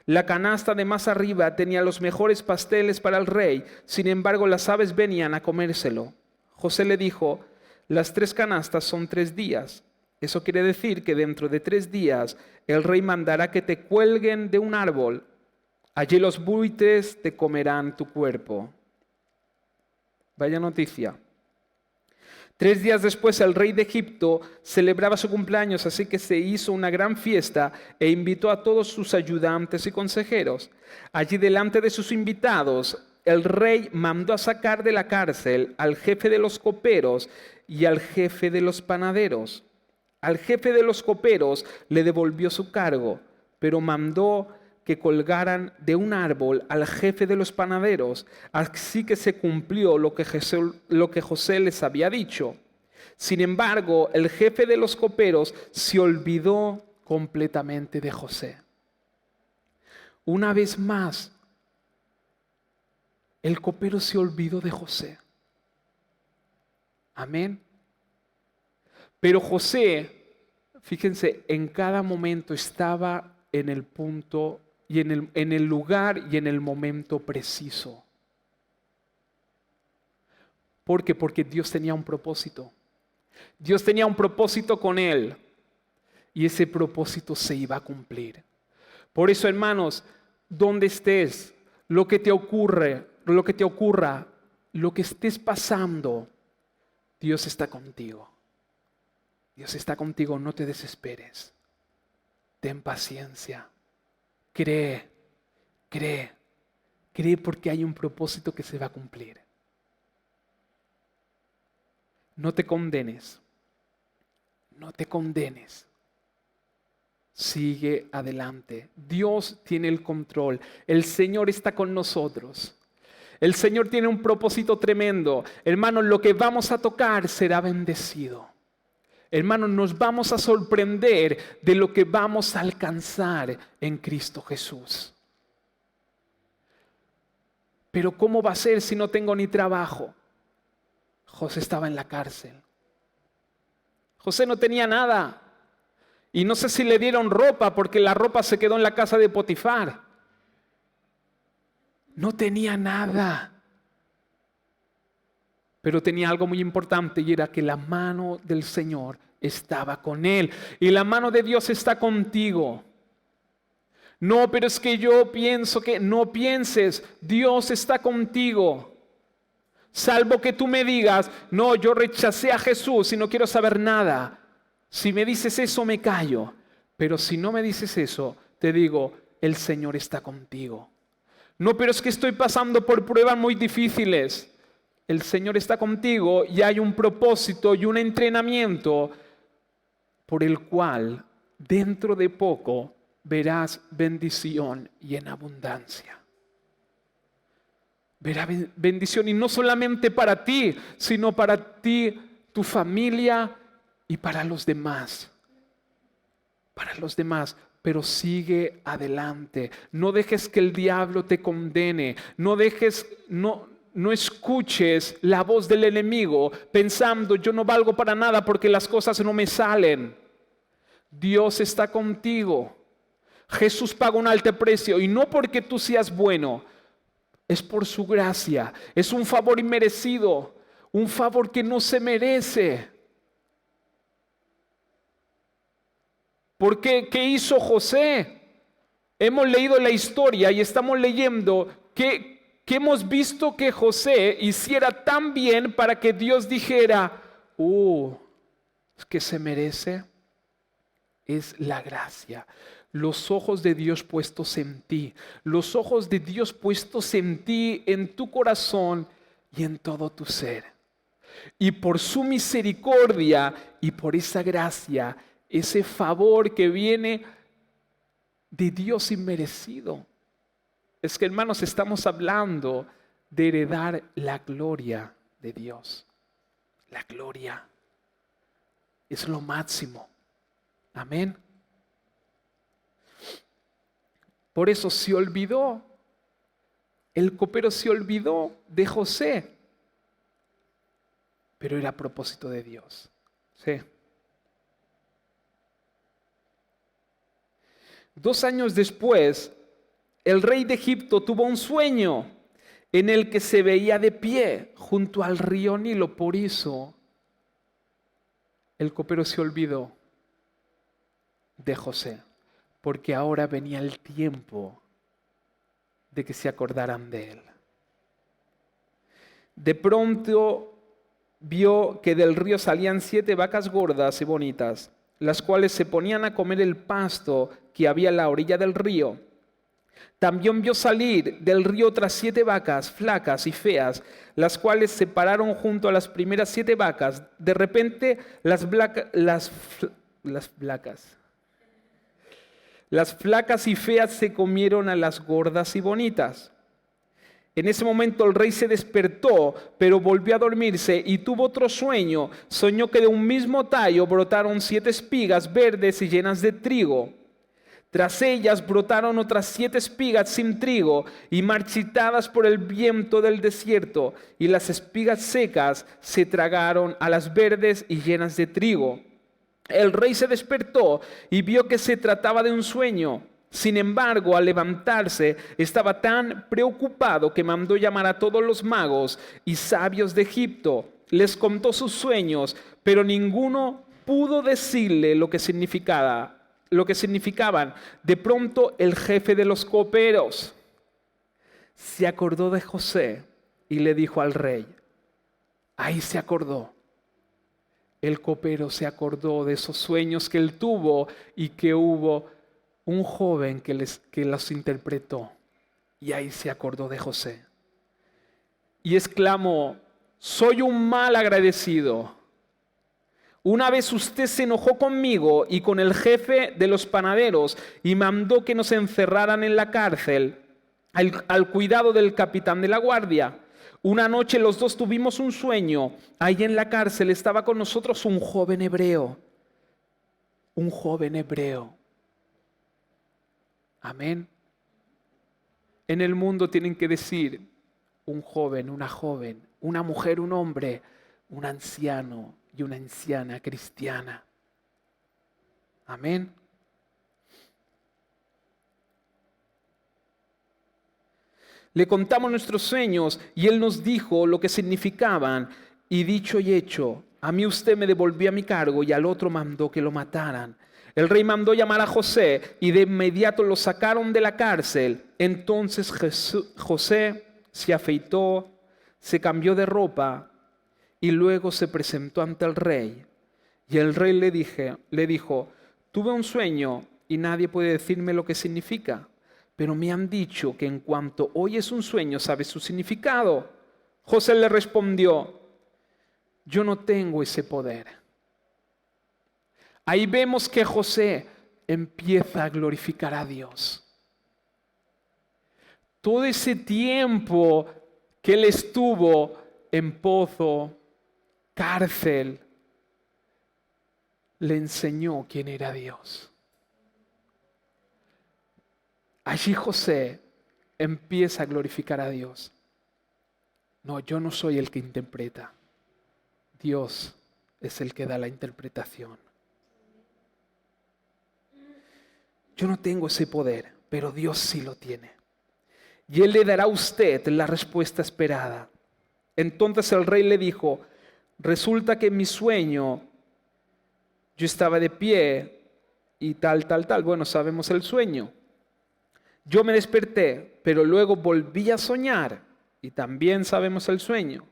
La canasta de más arriba tenía los mejores pasteles para el rey, sin embargo las aves venían a comérselo. José le dijo: las 3 canastas son 3 días. Eso quiere decir que dentro de 3 días el rey mandará que te cuelguen de un árbol. Allí los buitres te comerán tu cuerpo. Vaya noticia. 3 días después el rey de Egipto celebraba su cumpleaños, así que se hizo una gran fiesta e invitó a todos sus ayudantes y consejeros. Allí delante de sus invitados, el rey mandó a sacar de la cárcel al jefe de los coperos y al jefe de los panaderos. Al jefe de los coperos le devolvió su cargo, pero mandó que colgaran de un árbol al jefe de los panaderos. Así que se cumplió lo que José les había dicho. Sin embargo, el jefe de los coperos se olvidó completamente de José. Una vez más, el copero se olvidó de José. Amén. Pero José, fíjense, en cada momento estaba en el punto y en el lugar y en el momento preciso. ¿Por qué? Porque Dios tenía un propósito. Dios tenía un propósito con él y ese propósito se iba a cumplir. Por eso, hermanos, donde estés, lo que te ocurra, lo que estés pasando, Dios está contigo. Dios está contigo, no te desesperes. Ten paciencia. Cree porque hay un propósito que se va a cumplir. No te condenes. No te condenes. Sigue adelante. Dios tiene el control. El Señor está con nosotros. El Señor tiene un propósito tremendo. Hermanos, lo que vamos a tocar será bendecido. Hermanos, nos vamos a sorprender de lo que vamos a alcanzar en Cristo Jesús. Pero ¿cómo va a ser si no tengo ni trabajo? José estaba en la cárcel. José no tenía nada. Y no sé si le dieron ropa porque la ropa se quedó en la casa de Potifar. No tenía nada. Pero tenía algo muy importante y era que la mano del Señor estaba con él. Y la mano de Dios está contigo. No, pero es que yo pienso que no pienses. Dios está contigo. Salvo que tú me digas: no, yo rechacé a Jesús y no quiero saber nada. Si me dices eso, me callo. Pero si no me dices eso, te digo: el Señor está contigo. No, pero es que estoy pasando por pruebas muy difíciles. El Señor está contigo y hay un propósito y un entrenamiento por el cual dentro de poco verás bendición y en abundancia. Verás bendición y no solamente para ti, sino para ti, tu familia y para los demás. Para los demás. Pero sigue adelante. No dejes que el diablo te condene. No escuches la voz del enemigo pensando: yo no valgo para nada porque las cosas no me salen. Dios está contigo. Jesús pagó un alto precio y no porque tú seas bueno, es por su gracia. Es un favor inmerecido, un favor que no se merece. ¿Por qué? ¿Qué hizo José? Hemos leído la historia y estamos leyendo que hemos visto que José hiciera tan bien para que Dios dijera: es que se merece. Es la gracia. Los ojos de Dios puestos en ti. Los ojos de Dios puestos en ti, en tu corazón y en todo tu ser. Y por su misericordia y por esa gracia, ese favor que viene de Dios inmerecido. Es que, hermanos, estamos hablando de heredar la gloria de Dios. La gloria es lo máximo. Amén. Por eso se olvidó El copero se olvidó de José, pero era a propósito de Dios. Sí. 2 años después, el rey de Egipto tuvo un sueño en el que se veía de pie junto al río Nilo. Por eso, el copero se olvidó de José, porque ahora venía el tiempo de que se acordaran de él. De pronto vio que del río salían 7 vacas gordas y bonitas, las cuales se ponían a comer el pasto que había a la orilla del río. También vio salir del río otras 7 vacas flacas y feas, las cuales se pararon junto a las primeras 7 vacas. De repente las flacas y feas se comieron a las gordas y bonitas. En ese momento el rey se despertó, pero volvió a dormirse y tuvo otro sueño. Soñó que de un mismo tallo brotaron 7 espigas verdes y llenas de trigo. Tras ellas brotaron otras 7 espigas sin trigo y marchitadas por el viento del desierto, y las espigas secas se tragaron a las verdes y llenas de trigo. El rey se despertó y vio que se trataba de un sueño. Sin embargo, al levantarse, estaba tan preocupado que mandó llamar a todos los magos y sabios de Egipto. Les contó sus sueños, pero ninguno pudo decirle lo que significaban. De pronto, el jefe de los coperos se acordó de José y le dijo al rey. Ahí se acordó. El copero se acordó de esos sueños que él tuvo y que hubo un joven que los interpretó. Y ahí se acordó de José. Y exclamó, soy un mal agradecido. Una vez usted se enojó conmigo y con el jefe de los panaderos y mandó que nos encerraran en la cárcel al cuidado del capitán de la guardia. Una noche los dos tuvimos un sueño. Ahí en la cárcel estaba con nosotros un joven hebreo. Un joven hebreo. Amén. En el mundo tienen que decir un joven, una mujer, un hombre, un anciano y una anciana cristiana. Amén. Le contamos nuestros sueños y él nos dijo lo que significaban. Y dicho y hecho, a mí usted me devolvió a mi cargo y al otro mandó que lo mataran. El rey mandó llamar a José y de inmediato lo sacaron de la cárcel. Entonces José se afeitó, se cambió de ropa y luego se presentó ante el rey. Y el rey le dijo, tuve un sueño y nadie puede decirme lo que significa. Pero me han dicho que en cuanto oyes un sueño sabes su significado. José le respondió, yo no tengo ese poder. Ahí vemos que José empieza a glorificar a Dios. Todo ese tiempo que él estuvo en pozo, cárcel, le enseñó quién era Dios. Allí José empieza a glorificar a Dios. No, yo no soy el que interpreta. Dios es el que da la interpretación. Yo no tengo ese poder, pero Dios sí lo tiene. Y Él le dará a usted la respuesta esperada. Entonces el rey le dijo, resulta que en mi sueño yo estaba de pie y tal. Bueno, sabemos el sueño. Yo me desperté, pero luego volví a soñar y también sabemos el sueño.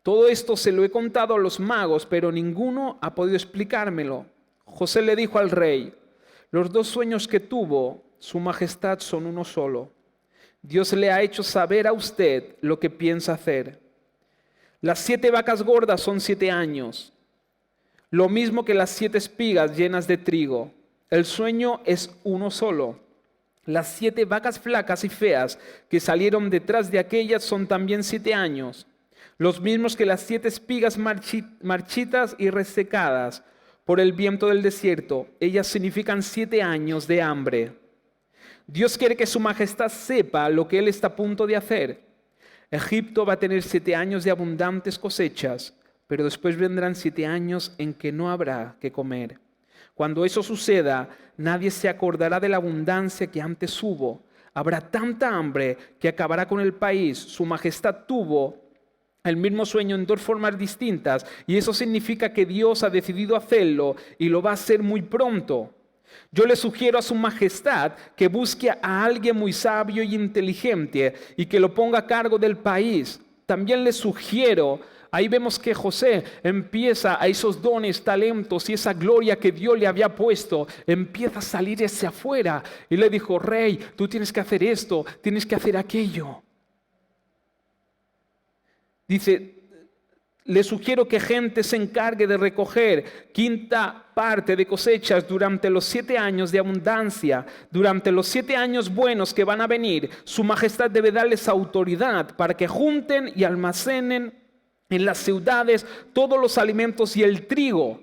Todo esto se lo he contado a los magos, pero ninguno ha podido explicármelo. José le dijo al rey, los 2 sueños que tuvo su majestad son uno solo. Dios le ha hecho saber a usted lo que piensa hacer. Las 7 vacas gordas son 7 años, lo mismo que las 7 espigas llenas de trigo. El sueño es uno solo. Las 7 vacas flacas y feas que salieron detrás de aquellas son también 7 años, los mismos que las 7 espigas marchitas y resecadas por el viento del desierto. Ellas significan 7 años de hambre. Dios quiere que su majestad sepa lo que Él está a punto de hacer. Egipto va a tener 7 años de abundantes cosechas, pero después vendrán 7 años en que no habrá que comer. Cuando eso suceda, nadie se acordará de la abundancia que antes hubo. Habrá tanta hambre que acabará con el país. Su majestad tuvo el mismo sueño en 2 formas distintas, y eso significa que Dios ha decidido hacerlo y lo va a hacer muy pronto. Yo le sugiero a su majestad que busque a alguien muy sabio y inteligente y que lo ponga a cargo del país. También le sugiero, ahí vemos que José empieza a esos dones, talentos y esa gloria que Dios le había puesto, empieza a salir hacia afuera. Y le dijo, rey, tú tienes que hacer esto, tienes que hacer aquello. Dice, le sugiero que gente se encargue de recoger 1/5 parte de cosechas durante los 7 años de abundancia. Durante los 7 años buenos que van a venir, su majestad debe darles autoridad para que junten y almacenen en las ciudades todos los alimentos y el trigo.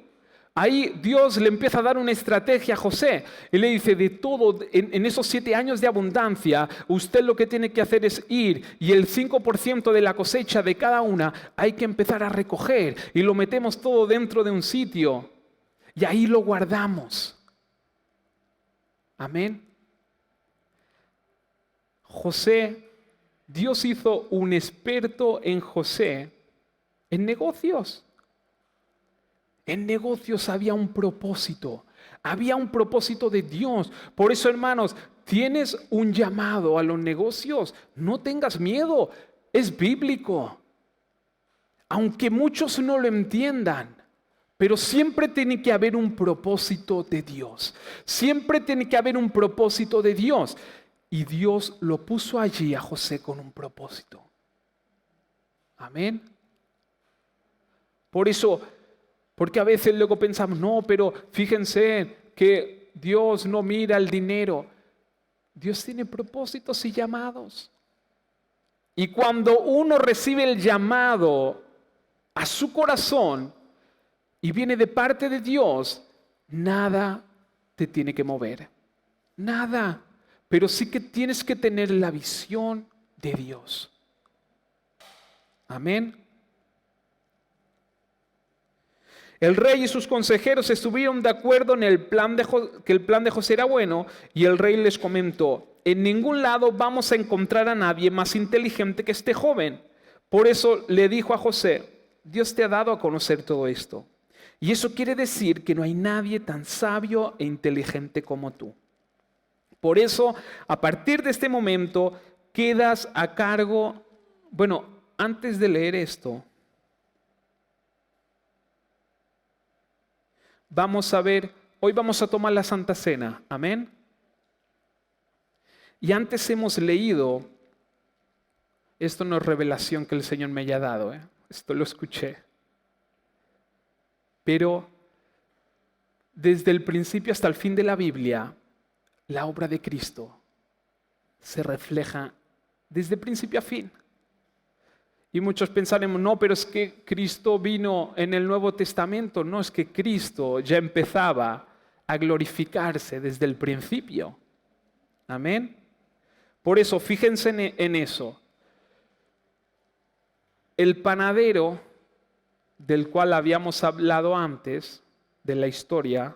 Ahí Dios le empieza a dar una estrategia a José y le dice, de todo, en esos 7 años de abundancia, usted lo que tiene que hacer es ir y el 5% de la cosecha de cada una hay que empezar a recoger y lo metemos todo dentro de un sitio y ahí lo guardamos. Amén. José, Dios hizo un experto en José en negocios. En negocios había un propósito de Dios. Por eso, hermanos, tienes un llamado a los negocios. No tengas miedo, es bíblico. Aunque muchos no lo entiendan, pero siempre tiene que haber un propósito de Dios. Siempre tiene que haber un propósito de Dios. Y Dios lo puso allí a José con un propósito. Amén. Por eso, porque a veces luego pensamos, no, pero fíjense que Dios no mira el dinero. Dios tiene propósitos y llamados. Y cuando uno recibe el llamado a su corazón y viene de parte de Dios, nada te tiene que mover. Nada. Pero sí que tienes que tener la visión de Dios. Amén. El rey y sus consejeros estuvieron de acuerdo en que el plan de José era bueno, y el rey les comentó, en ningún lado vamos a encontrar a nadie más inteligente que este joven. Por eso le dijo a José, Dios te ha dado a conocer todo esto. Y eso quiere decir que no hay nadie tan sabio e inteligente como tú. Por eso, a partir de este momento, quedas a cargo. Bueno, antes de leer esto, vamos a ver, hoy vamos a tomar la Santa Cena, amén. Y antes hemos leído, esto no es revelación que el Señor me haya dado, esto lo escuché. Pero desde el principio hasta el fin de la Biblia, la obra de Cristo se refleja desde principio a fin. Y muchos pensaremos, no, pero es que Cristo vino en el Nuevo Testamento. No, es que Cristo ya empezaba a glorificarse desde el principio. Amén. Por eso, fíjense en eso. El panadero, del cual habíamos hablado antes, de la historia,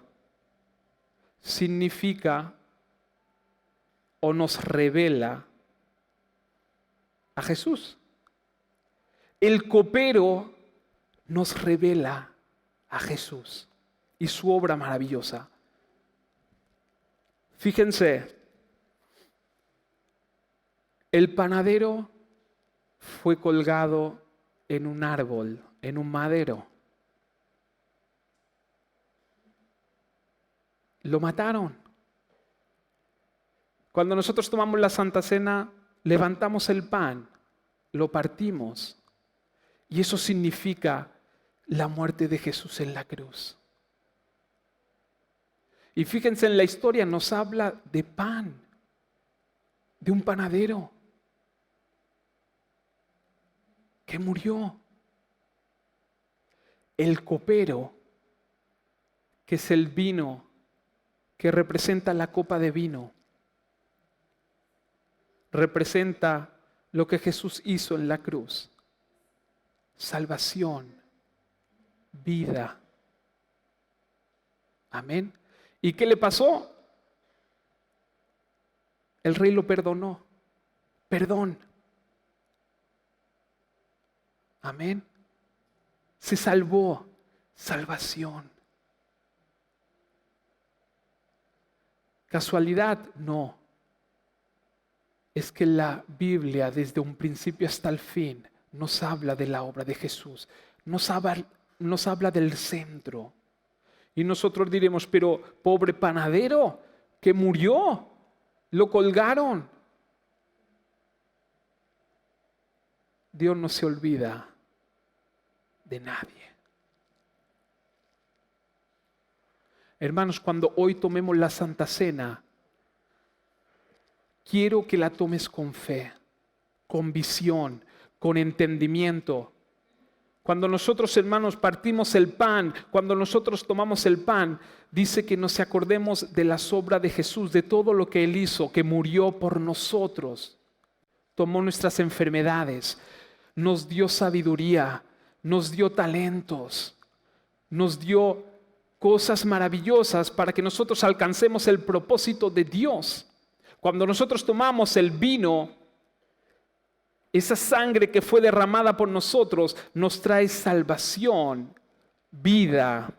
significa o nos revela a Jesús. El copero nos revela a Jesús y su obra maravillosa. Fíjense, el panadero fue colgado en un árbol, en un madero. Lo mataron. Cuando nosotros tomamos la Santa Cena, levantamos el pan, lo partimos. Y eso significa la muerte de Jesús en la cruz. Y fíjense, en la historia nos habla de pan, de un panadero que murió. El copero, que es el vino, que representa la copa de vino, representa lo que Jesús hizo en la cruz. Salvación, vida. Amén. ¿Y qué le pasó? El rey lo perdonó. Perdón. Amén. Se salvó. Salvación. ¿Casualidad? No. Es que la Biblia, desde un principio hasta el fin, nos habla de la obra de Jesús. Nos habla del centro. Y nosotros diremos, pero pobre panadero que murió, lo colgaron. Dios no se olvida de nadie. Hermanos, cuando hoy tomemos la Santa Cena, quiero que la tomes con fe, con visión, con entendimiento. Cuando nosotros, hermanos, partimos el pan, cuando nosotros tomamos el pan, dice que nos acordemos de la obra de Jesús, de todo lo que Él hizo, que murió por nosotros. Tomó nuestras enfermedades, nos dio sabiduría, nos dio talentos, nos dio cosas maravillosas para que nosotros alcancemos el propósito de Dios. Cuando nosotros tomamos el vino, esa sangre que fue derramada por nosotros nos trae salvación, vida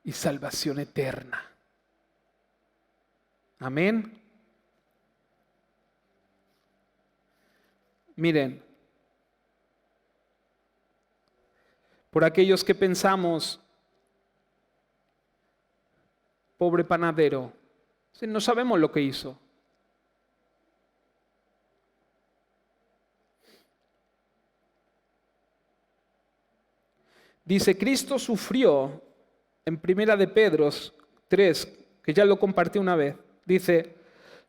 y salvación eterna. Amén. Miren, por aquellos que pensamos, pobre panadero, no sabemos lo que hizo. Dice, Cristo sufrió, en Primera de Pedro 3, que ya lo compartí una vez, dice,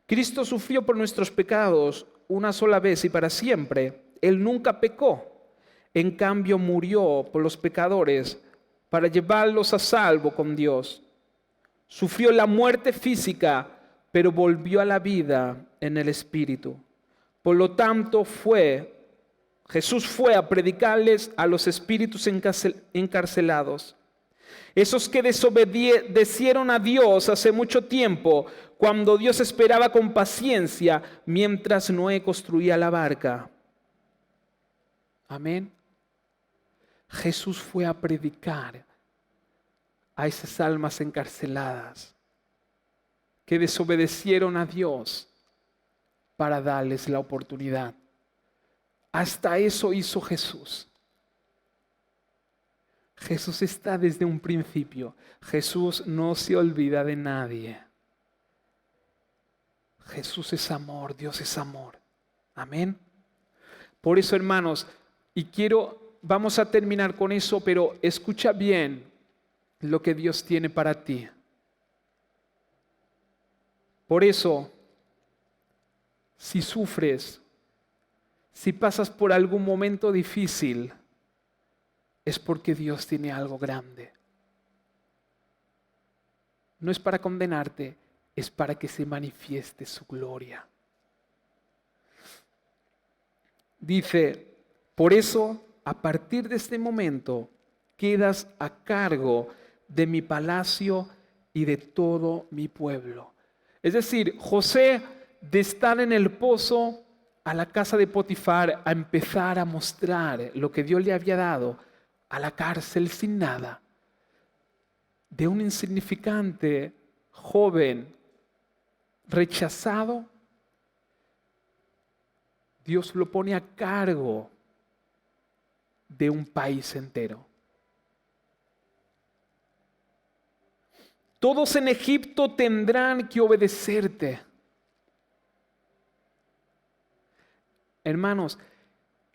Cristo sufrió por nuestros pecados una sola vez y para siempre. Él nunca pecó. En cambio murió por los pecadores para llevarlos a salvo con Dios. Sufrió la muerte física, pero volvió a la vida en el Espíritu. Por lo tanto, Jesús fue a predicarles a los espíritus encarcelados. Esos que desobedecieron a Dios hace mucho tiempo, cuando Dios esperaba con paciencia mientras Noé construía la barca. Amén. Jesús fue a predicar a esas almas encarceladas que desobedecieron a Dios para darles la oportunidad. Hasta eso hizo Jesús. Jesús está desde un principio. Jesús no se olvida de nadie. Jesús es amor, Dios es amor. Amén. Por eso, hermanos, vamos a terminar con eso, pero escucha bien lo que Dios tiene para ti. Por eso, si sufres, si pasas por algún momento difícil, es porque Dios tiene algo grande. No es para condenarte, es para que se manifieste su gloria. Dice, por eso, a partir de este momento, quedas a cargo de mi palacio y de todo mi pueblo. Es decir, José, de estar en el pozo a la casa de Potifar, a empezar a mostrar lo que Dios le había dado, a la cárcel sin nada, de un insignificante joven rechazado, Dios lo pone a cargo de un país entero. Todos en Egipto tendrán que obedecerte. Hermanos,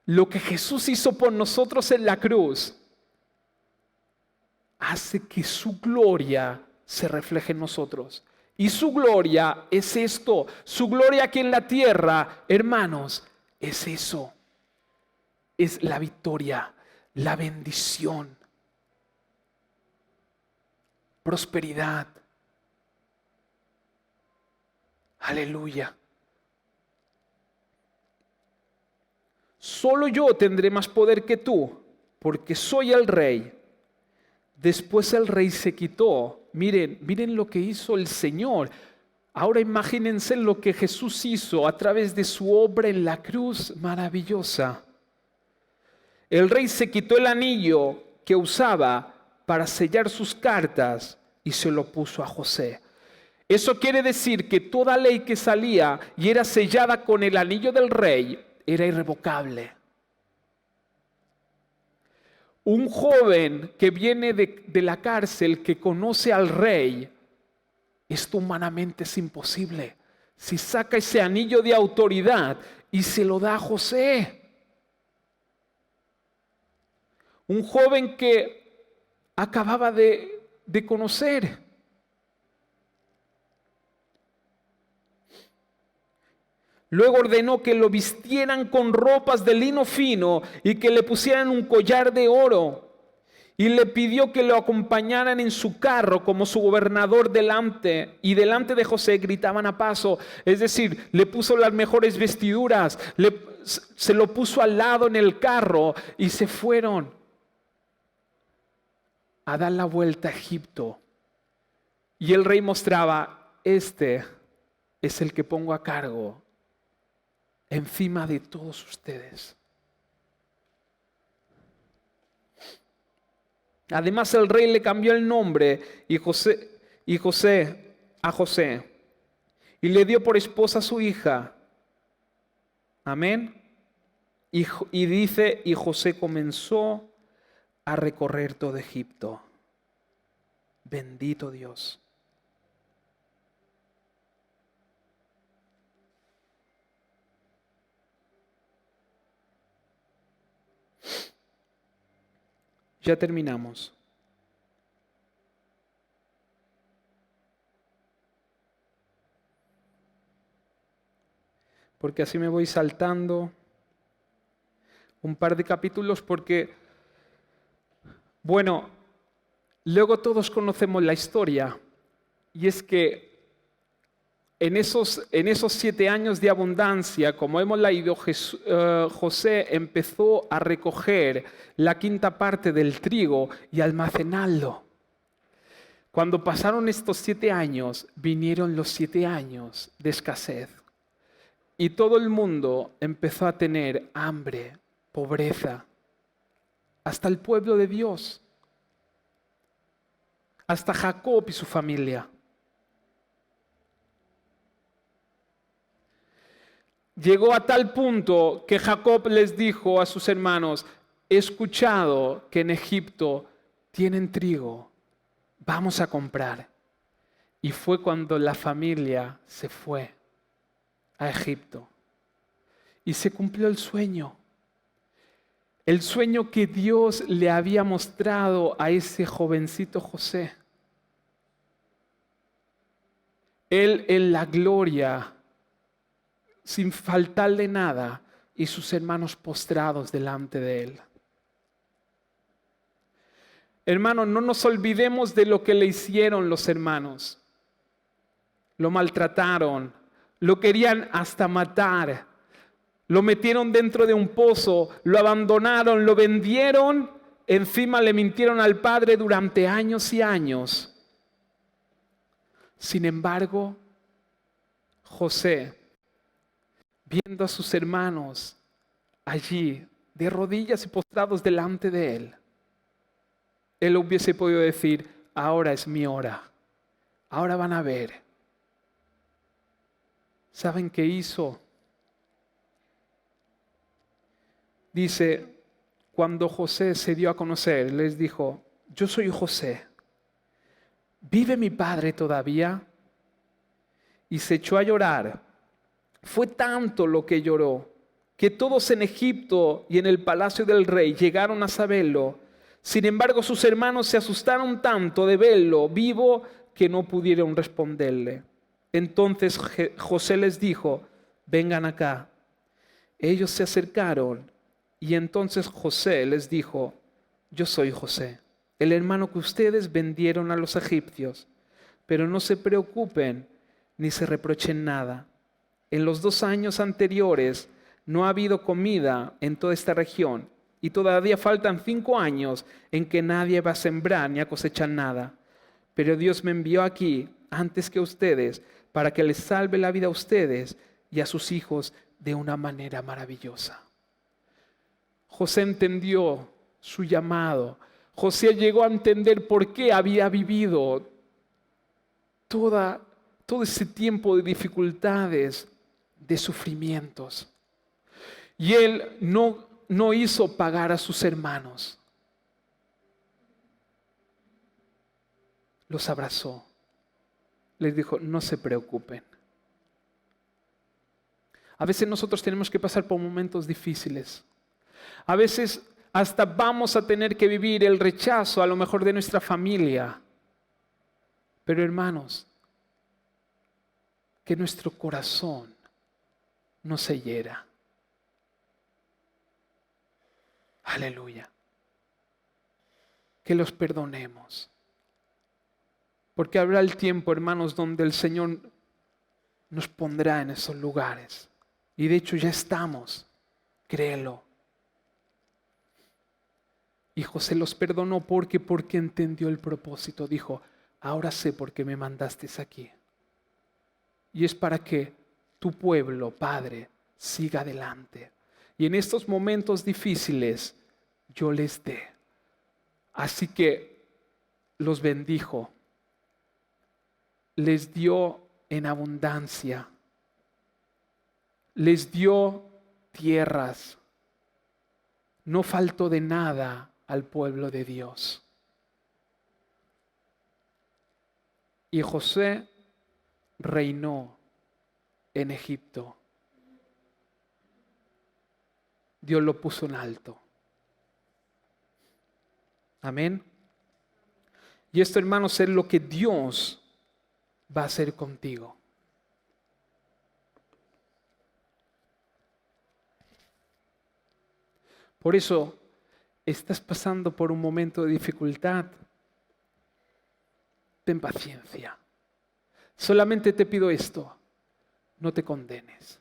lo que Jesús hizo por nosotros en la cruz hace que su gloria se refleje en nosotros. Y su gloria es esto. Su gloria aquí en la tierra, hermanos, es eso. Es la victoria, la bendición, prosperidad. Aleluya. Solo yo tendré más poder que tú, porque soy el rey. Después el rey se quitó. Miren lo que hizo el Señor. Ahora imagínense lo que Jesús hizo a través de su obra en la cruz maravillosa. El rey se quitó el anillo que usaba para sellar sus cartas y se lo puso a José. Eso quiere decir que toda ley que salía y era sellada con el anillo del rey era irrevocable. Un joven que viene de la cárcel, que conoce al rey, esto humanamente es imposible. Si saca ese anillo de autoridad y se lo da a José. Un joven que acababa de conocer. Luego ordenó que lo vistieran con ropas de lino fino y que le pusieran un collar de oro. Y le pidió que lo acompañaran en su carro como su gobernador delante. Y delante de José gritaban a paso. Es decir, le puso las mejores vestiduras, se lo puso al lado en el carro y se fueron a dar la vuelta a Egipto. Y el rey mostraba, este es el que pongo a cargo encima de todos ustedes. Además el rey le cambió el nombre a José y le dio por esposa a su hija. Amén. Y dice, y José comenzó a recorrer todo Egipto. Bendito Dios. Ya terminamos. Porque así me voy saltando un par de capítulos porque, bueno, luego todos conocemos la historia. Y es que en esos 7 años de abundancia, como hemos leído, José empezó a recoger la quinta parte del trigo y almacenarlo. Cuando pasaron estos 7 años, vinieron los 7 años de escasez. Y todo el mundo empezó a tener hambre, pobreza, hasta el pueblo de Dios, hasta Jacob y su familia. Llegó a tal punto que Jacob les dijo a sus hermanos, he escuchado que en Egipto tienen trigo, vamos a comprar. Y fue cuando la familia se fue a Egipto. Y se cumplió el sueño que Dios le había mostrado a ese jovencito José. Él en la gloria, sin faltarle nada, y sus hermanos postrados delante de él. Hermanos, no nos olvidemos de lo que le hicieron los hermanos. Lo maltrataron, lo querían hasta matar, lo metieron dentro de un pozo, lo abandonaron, lo vendieron, encima le mintieron al padre durante años y años. Sin embargo, José, viendo a sus hermanos allí, de rodillas y postrados delante de él hubiese podido decir, ahora es mi hora, ahora van a ver. ¿Saben qué hizo? Dice, cuando José se dio a conocer, les dijo, yo soy José, ¿vive mi padre todavía? Y se echó a llorar. Fue tanto lo que lloró, que todos en Egipto y en el palacio del rey llegaron a saberlo. Sin embargo, sus hermanos se asustaron tanto de verlo vivo que no pudieron responderle. Entonces José les dijo, vengan acá. Ellos se acercaron y entonces José les dijo, yo soy José, el hermano que ustedes vendieron a los egipcios. Pero no se preocupen ni se reprochen nada. En los 2 años anteriores no ha habido comida en toda esta región y todavía faltan 5 años en que nadie va a sembrar ni a cosechar nada. Pero Dios me envió aquí antes que ustedes para que les salve la vida a ustedes y a sus hijos de una manera maravillosa. José entendió su llamado. José llegó a entender por qué había vivido todo ese tiempo de dificultades, de sufrimientos. Y él no hizo pagar a sus hermanos. Los abrazó. Les dijo, no se preocupen. A veces nosotros tenemos que pasar por momentos difíciles. A veces hasta vamos a tener que vivir el rechazo a lo mejor de nuestra familia. Pero hermanos, que nuestro corazón no se hiera. Aleluya. Que los perdonemos. Porque habrá el tiempo, hermanos, donde el Señor nos pondrá en esos lugares. Y de hecho ya estamos. Créelo. Y José los perdonó porque entendió el propósito. Dijo, ahora sé por qué me mandaste aquí. Y es para que tu pueblo, Padre, siga adelante. Y en estos momentos difíciles yo les dé. Así que los bendijo. Les dio en abundancia. Les dio tierras. No faltó de nada al pueblo de Dios. Y José reinó en Egipto. Dios lo puso en alto. Amén. Y esto, hermanos, es lo que Dios va a hacer contigo. Por eso, estás pasando por un momento de dificultad. Ten paciencia. Solamente te pido esto, no te condenes.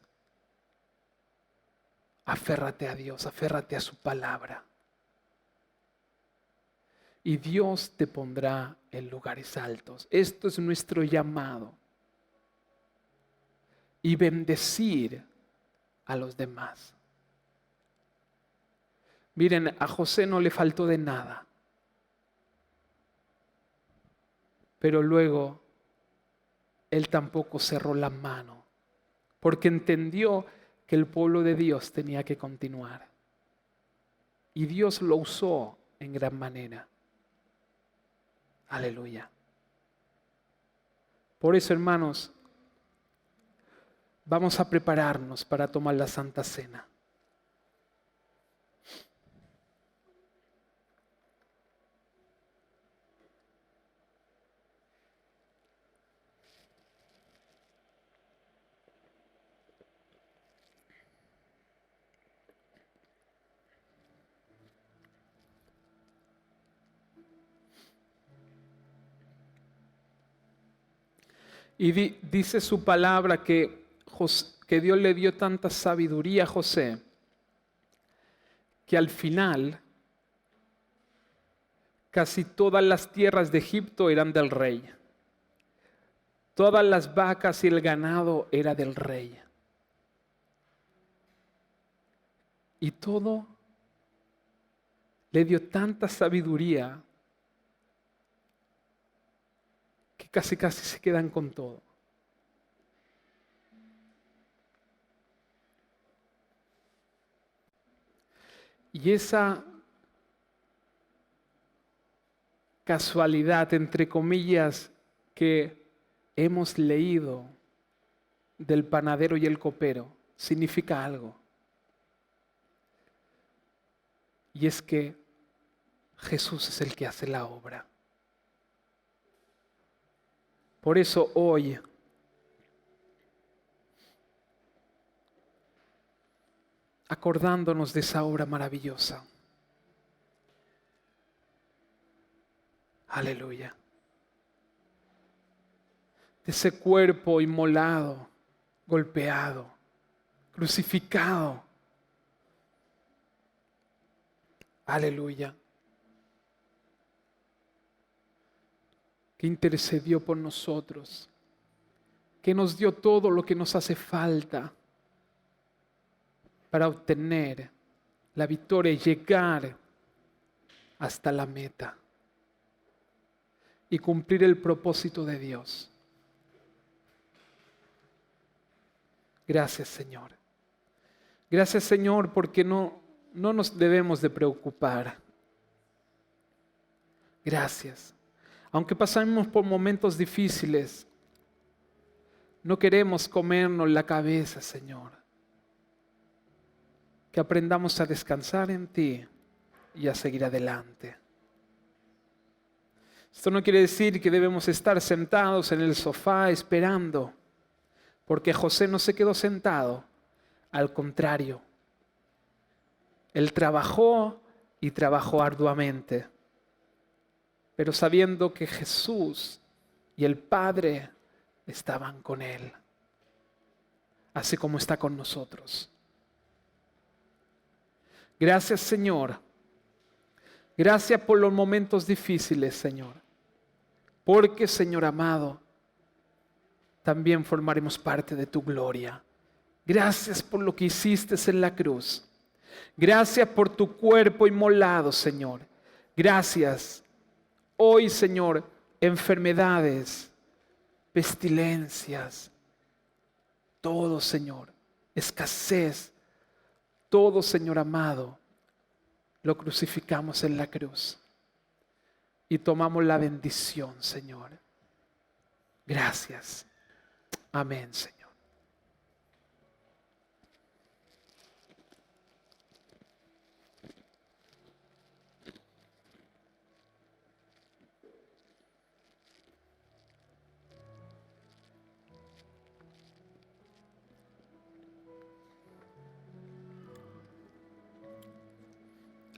Aférrate a Dios, aférrate a su palabra. Y Dios te pondrá en lugares altos. Esto es nuestro llamado. Y bendecir a los demás. Miren, a José no le faltó de nada. Pero luego él tampoco cerró la mano, porque entendió que el pueblo de Dios tenía que continuar. Y Dios lo usó en gran manera. Aleluya. Por eso, hermanos, vamos a prepararnos para tomar la Santa Cena. Y dice su palabra que Dios le dio tanta sabiduría a José, que al final casi todas las tierras de Egipto eran del rey. Todas las vacas y el ganado era del rey. Y todo le dio tanta sabiduría que casi se quedan con todo. Y esa casualidad, entre comillas, que hemos leído del panadero y el copero, significa algo. Y es que Jesús es el que hace la obra. Por eso hoy, acordándonos de esa obra maravillosa, aleluya, de ese cuerpo inmolado, golpeado, crucificado. Aleluya. Que intercedió por nosotros, que nos dio todo lo que nos hace falta para obtener la victoria y llegar hasta la meta y cumplir el propósito de Dios. Gracias, Señor. Gracias, Señor, porque no nos debemos de preocupar. Gracias. Aunque pasamos por momentos difíciles, no queremos comernos la cabeza, Señor. Que aprendamos a descansar en ti y a seguir adelante. Esto no quiere decir que debemos estar sentados en el sofá esperando, porque José no se quedó sentado, al contrario. Él trabajó y trabajó arduamente, pero sabiendo que Jesús y el Padre estaban con él, así como está con nosotros. Gracias, Señor. Gracias por los momentos difíciles, Señor. Porque, Señor amado, también formaremos parte de tu gloria. Gracias por lo que hiciste en la cruz. Gracias por tu cuerpo inmolado, Señor. Gracias. Hoy, Señor, enfermedades, pestilencias, todo, Señor, escasez, todo, Señor amado, lo crucificamos en la cruz y tomamos la bendición, Señor. Gracias. Amén, Señor.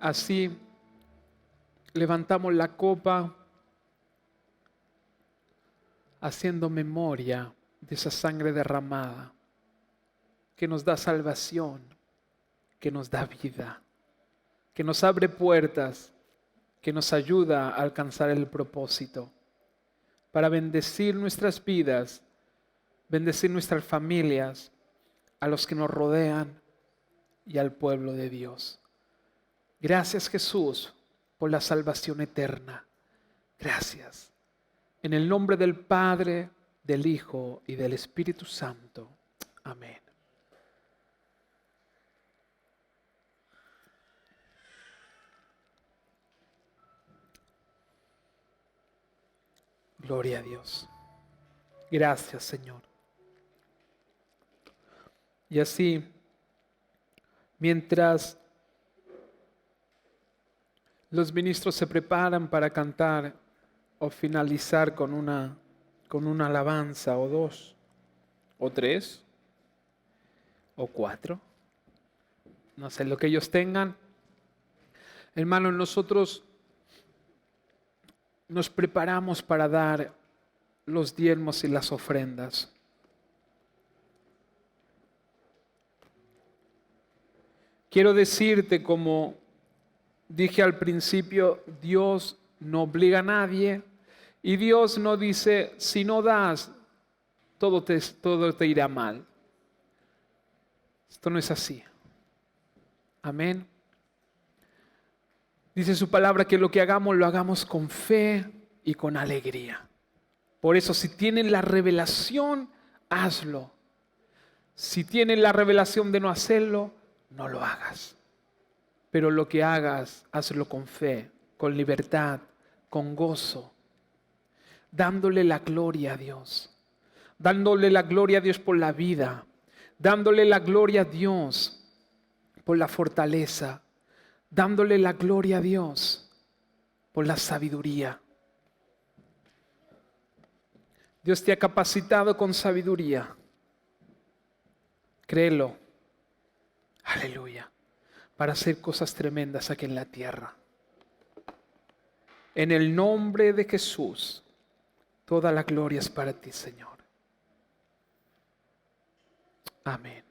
Así levantamos la copa haciendo memoria de esa sangre derramada que nos da salvación, que nos da vida, que nos abre puertas, que nos ayuda a alcanzar el propósito, para bendecir nuestras vidas, bendecir nuestras familias, a los que nos rodean y al pueblo de Dios. Gracias, Jesús, por la salvación eterna. Gracias. En el nombre del Padre, del Hijo y del Espíritu Santo. Amén. Gloria a Dios. Gracias, Señor. Y así, mientras los ministros se preparan para cantar o finalizar con una alabanza o dos, o tres, o cuatro, no sé, lo que ellos tengan. Hermanos, nosotros nos preparamos para dar los diezmos y las ofrendas. Quiero decirte, como dije al principio, Dios no obliga a nadie y Dios no dice, si no das, todo te irá mal. Esto no es así. Amén. Dice su palabra que lo que hagamos, lo hagamos con fe y con alegría. Por eso, si tienen la revelación, hazlo. Si tienen la revelación de no hacerlo, no lo hagas. Pero lo que hagas, hazlo con fe, con libertad, con gozo, dándole la gloria a Dios, dándole la gloria a Dios por la vida, dándole la gloria a Dios por la fortaleza, dándole la gloria a Dios por la sabiduría. Dios te ha capacitado con sabiduría. Créelo. Aleluya. Para hacer cosas tremendas aquí en la tierra. En el nombre de Jesús, toda la gloria es para ti, Señor. Amén.